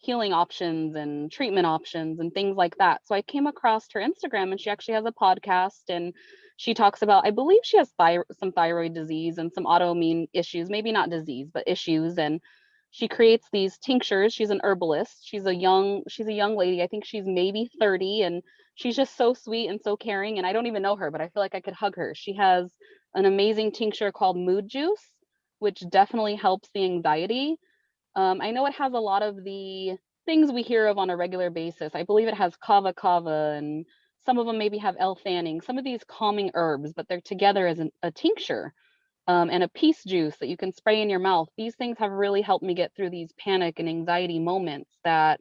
options and treatment options and things like that. So I came across her Instagram, and she actually has a podcast, and she talks about, I believe she has some thyroid disease and some autoimmune issues, maybe not disease, but issues. And she creates these tinctures. She's an herbalist. She's a young lady. I think she's maybe 30, and she's just so sweet and so caring. And I don't even know her, but I feel like I could hug her. She has an amazing tincture called Mood Juice, which definitely helps the anxiety. I know it has a lot of the things we hear of on a regular basis. I believe it has kava kava, and some of them maybe have L-theanine, some of these calming herbs, but they're together as a tincture. And a peace juice that you can spray in your mouth. These things have really helped me get through these panic and anxiety moments that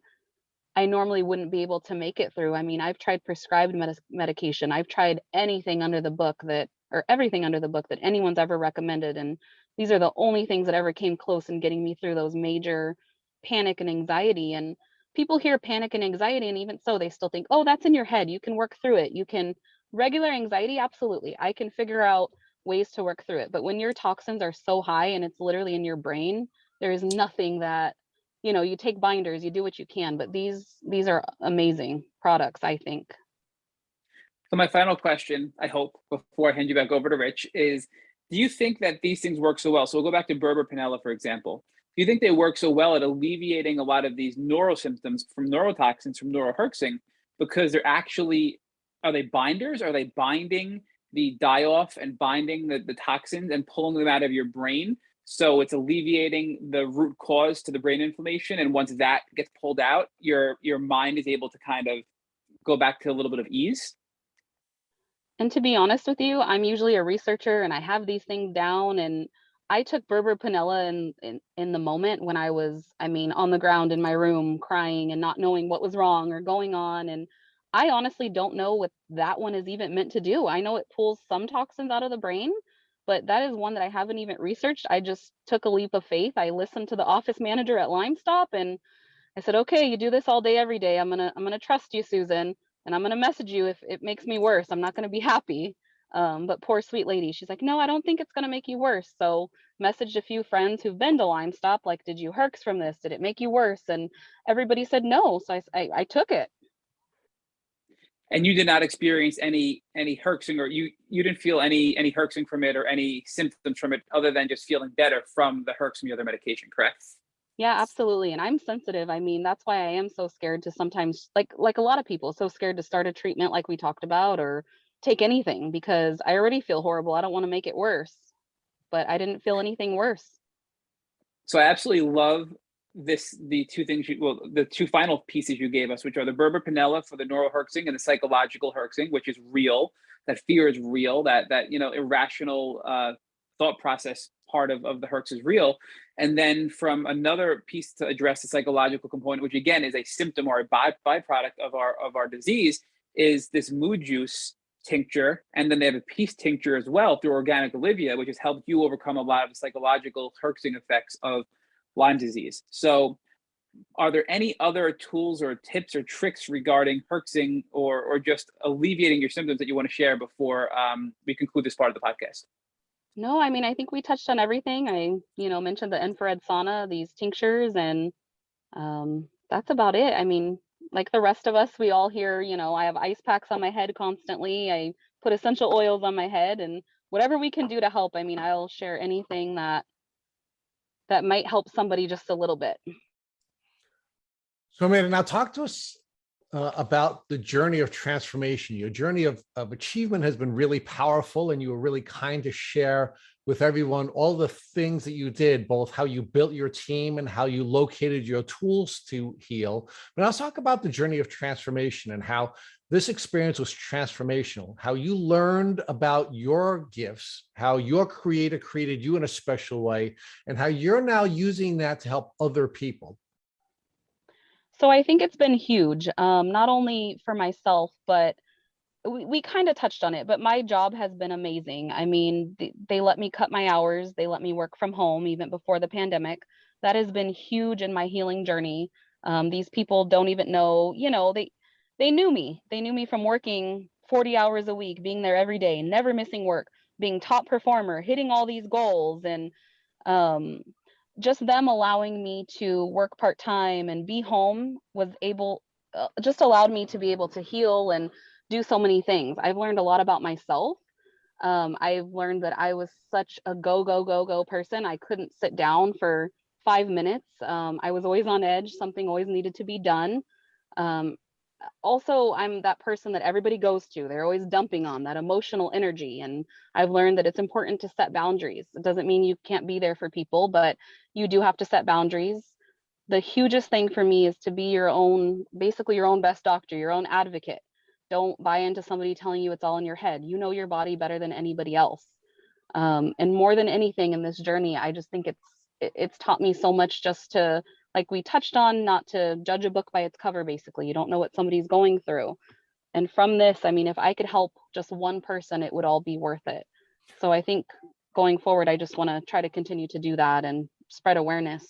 I normally wouldn't be able to make it through. I mean, I've tried prescribed medication. I've tried anything under the book or everything under the book that anyone's ever recommended. And these are the only things that ever came close in getting me through those major panic and anxiety. And people hear panic and anxiety, and even so, they still think, oh, that's in your head. You can work through it. You can regular anxiety. Absolutely. I can figure out ways to work through it. But when your toxins are so high and it's literally in your brain, there is nothing that, you know, you take binders, you do what you can, but these are amazing products, I think. So my final question, I hope, before I hand you back over to Rich, is do you think that these things work so well? So we'll go back to Berber Panella, for example. Do you think they work so well at alleviating a lot of these neural symptoms from neurotoxins, from neuroherxing, because they're actually, are they binders? Are they binding the die-off and binding the toxins and pulling them out of your brain? So it's alleviating the root cause to the brain inflammation. And once that gets pulled out, your mind is able to kind of go back to a little bit of ease. And to be honest with you, I'm usually a researcher and I have these things down, and I took Berber Panella in the moment when I was, I mean, on the ground in my room crying and not knowing what was wrong or going on. And I honestly don't know what that one is even meant to do. I know it pulls some toxins out of the brain, but that is one that I haven't even researched. I just took a leap of faith. I listened to the office manager at LymeStop and I said, okay, you do this all day, every day. I'm gonna trust you, Susan, and I'm gonna message you if it makes me worse. I'm not gonna be happy. But poor sweet lady, she's like, no, I don't think it's gonna make you worse. So messaged a few friends who've been to LymeStop, like, did you herx from this? Did it make you worse? And everybody said no. So I took it. And you did not experience any herxing, or you didn't feel any herxing from it or any symptoms from it other than just feeling better from the herx from the other medication, correct? Yeah, absolutely. And I'm sensitive. I mean, that's why I am so scared to sometimes, like a lot of people, so scared to start a treatment like we talked about or take anything because I already feel horrible. I don't want to make it worse, but I didn't feel anything worse. So I absolutely love the two things the two final pieces you gave us, which are the Berber Panella for the neural herxing and the psychological herxing, which is real. That fear is real. That irrational thought process part of the herx is real. And then from another piece to address the psychological component, which again is a symptom or a byproduct of our disease, is this mood juice tincture. And then they have a peace tincture as well through organic olivia, which has helped you overcome a lot of the psychological herxing effects of Lyme disease. So are there any other tools or tips or tricks regarding herxing or just alleviating your symptoms that you want to share before we conclude this part of the podcast? No, I mean, I think we touched on everything. Mentioned the infrared sauna, these tinctures, and that's about it. I mean, like the rest of us, we all hear, I have ice packs on my head constantly. I put essential oils on my head and whatever we can do to help. I mean, I'll share anything that might help somebody just a little bit. So Amanda, now talk to us about the journey of transformation. Your journey of achievement has been really powerful, and you were really kind to share with everyone all the things that you did, both how you built your team and how you located your tools to heal. But let's talk about the journey of transformation and how this experience was transformational, how you learned about your gifts, how your creator created you in a special way, and how you're now using that to help other people. So I think it's been huge, not only for myself, but we kind of touched on it, but my job has been amazing. I mean, they let me cut my hours. They let me work from home even before the pandemic. That has been huge in my healing journey. These people don't even know, they knew me. They knew me from working 40 hours a week, being there every day, never missing work, being top performer, hitting all these goals. And just them allowing me to work part-time and be home just allowed me to be able to heal and do so many things. I've learned a lot about myself. I've learned that I was such a go person. I couldn't sit down for 5 minutes. I was always on edge. Something always needed to be done. Also, I'm that person that everybody goes to. They're always dumping on that emotional energy. And I've learned that it's important to set boundaries. It doesn't mean you can't be there for people, but you do have to set boundaries. The hugest thing for me is to be basically your own best doctor, your own advocate. Don't buy into somebody telling you it's all in your head. You know your body better than anybody else. And more than anything in this journey, I just think it's taught me so much just to, like we touched on, not to judge a book by its cover, basically. You don't know what somebody's going through. And from this, I mean, if I could help just one person, it would all be worth it. So I think going forward, I just want to try to continue to do that and spread awareness.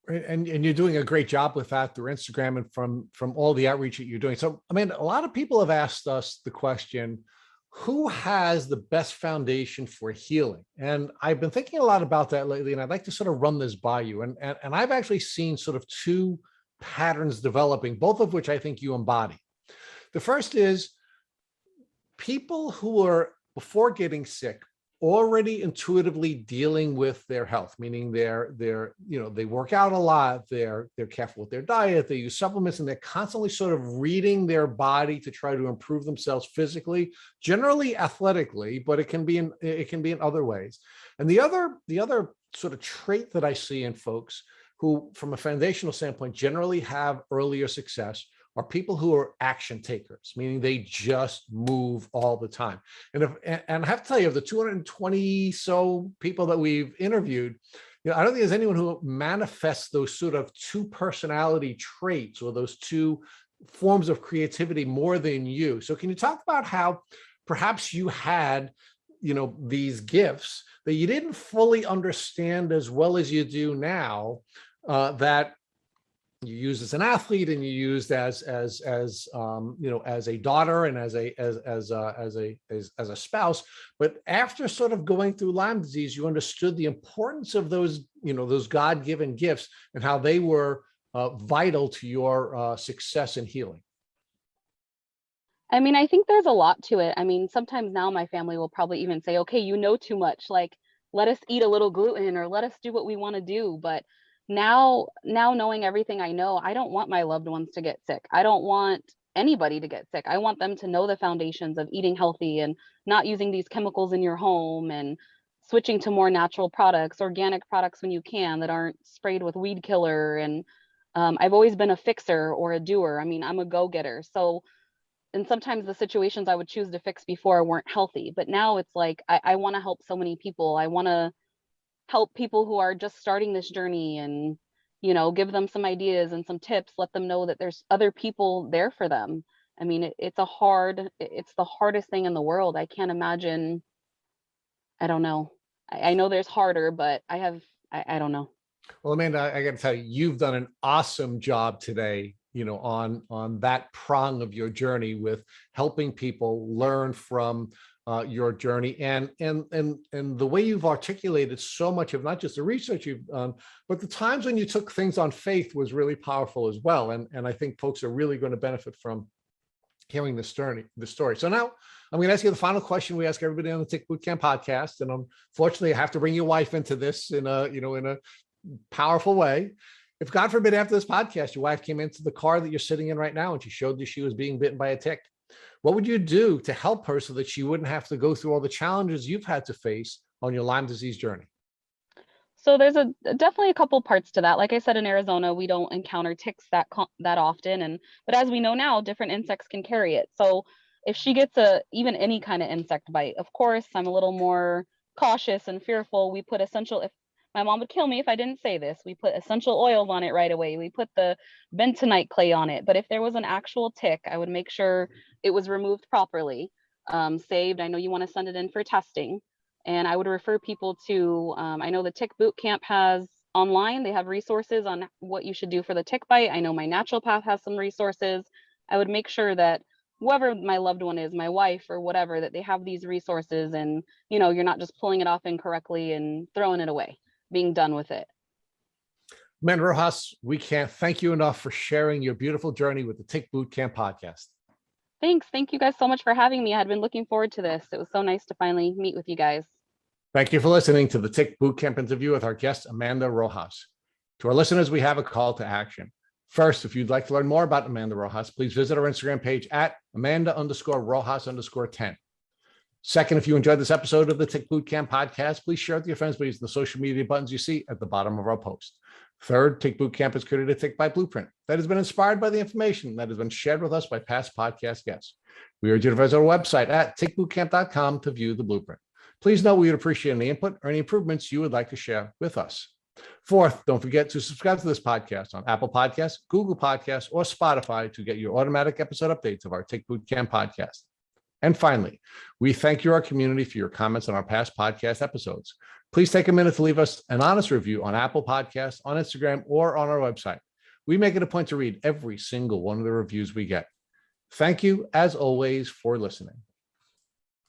And you're doing a great job with that through Instagram and from all the outreach that you're doing. So, I mean, a lot of people have asked us the question, who has the best foundation for healing? And I've been thinking a lot about that lately, and I'd like to sort of run this by you. And I've actually seen sort of two patterns developing, both of which I think you embody. The first is people who are, before getting sick, already intuitively dealing with their health, meaning they work out a lot, they're careful with their diet, they use supplements, and they're constantly sort of reading their body to try to improve themselves physically, generally athletically, but it can be in other ways. And the other sort of trait that I see in folks who, from a foundational standpoint, generally have earlier success are people who are action takers, meaning they just move all the time. And I have to tell you, of the 220 so people that we've interviewed, I don't think there's anyone who manifests those sort of two personality traits or those two forms of creativity more than you. So can you talk about how perhaps you had, these gifts that you didn't fully understand as well as you do now, that you used as an athlete and you used as a daughter and as a spouse, but after sort of going through Lyme disease, you understood the importance of those God-given gifts and how they were vital to your success in healing. I mean, I think there's a lot to it. I mean, sometimes now my family will probably even say, okay, you know too much, like let us eat a little gluten or let us do what we want to do. But now knowing everything I know, I don't want my loved ones to get sick. I don't want anybody to get sick. I want them to know the foundations of eating healthy and not using these chemicals in your home and switching to more natural products, organic products when you can, that aren't sprayed with weed killer. And I've always been a fixer or a doer. I mean, I'm a go-getter. So, and sometimes the situations I would choose to fix before weren't healthy, but now it's like, I want to help so many people. I want to help people who are just starting this journey and, give them some ideas and some tips, let them know that there's other people there for them. I mean, it's the hardest thing in the world. I can't imagine. I don't know. I know there's harder, but I don't know. Well, Amanda, I got to tell you, you've done an awesome job today, on that prong of your journey with helping people learn from your journey and the way you've articulated so much of not just the research you've done, but the times when you took things on faith was really powerful as well. And I think folks are really going to benefit from hearing the story. So now I'm going to ask you the final question we ask everybody on the Tick Bootcamp podcast. And unfortunately, I have to bring your wife into this in a powerful way. If God forbid, after this podcast, your wife came into the car that you're sitting in right now and she showed you she was being bitten by a tick, what would you do to help her so that she wouldn't have to go through all the challenges you've had to face on your Lyme disease journey? So there's definitely a couple parts to that. Like I said, in Arizona, we don't encounter ticks that often, but as we know now, different insects can carry it. So if she gets even any kind of insect bite, of course, I'm a little more cautious and fearful. We put if my mom would kill me if I didn't say this, we put essential oils on it right away. We put the bentonite clay on it. But if there was an actual tick, I would make sure it was removed properly, saved. I know you want to send it in for testing. And I would refer people to, I know the Tick Bootcamp has online, they have resources on what you should do for the tick bite. I know my naturopath has some resources. I would make sure that whoever my loved one is, my wife or whatever, that they have these resources and, you're not just pulling it off incorrectly and throwing it away, being done with it. Amanda Rojas, we can't thank you enough for sharing your beautiful journey with the Tick Bootcamp podcast. Thanks. Thank you guys so much for having me. I had been looking forward to this. It was so nice to finally meet with you guys. Thank you for listening to the Tick Bootcamp interview with our guest, Amanda Rojas. To our listeners, we have a call to action. First, if you'd like to learn more about Amanda Rojas, please visit our Instagram page at Amanda_Rojas_10. Second, if you enjoyed this episode of the Tick Bootcamp podcast, please share it with your friends by using the social media buttons you see at the bottom of our post. Third, Tick Bootcamp is created a Tick Bite Blueprint that has been inspired by the information that has been shared with us by past podcast guests. We urge you to visit our website at tickbootcamp.com to view the blueprint. Please know we would appreciate any input or any improvements you would like to share with us. Fourth, don't forget to subscribe to this podcast on Apple Podcasts, Google Podcasts, or Spotify to get your automatic episode updates of our Tick Bootcamp podcast. And finally, we thank you, our community, for your comments on our past podcast episodes. Please take a minute to leave us an honest review on Apple Podcasts, on Instagram, or on our website. We make it a point to read every single one of the reviews we get. Thank you, as always, for listening.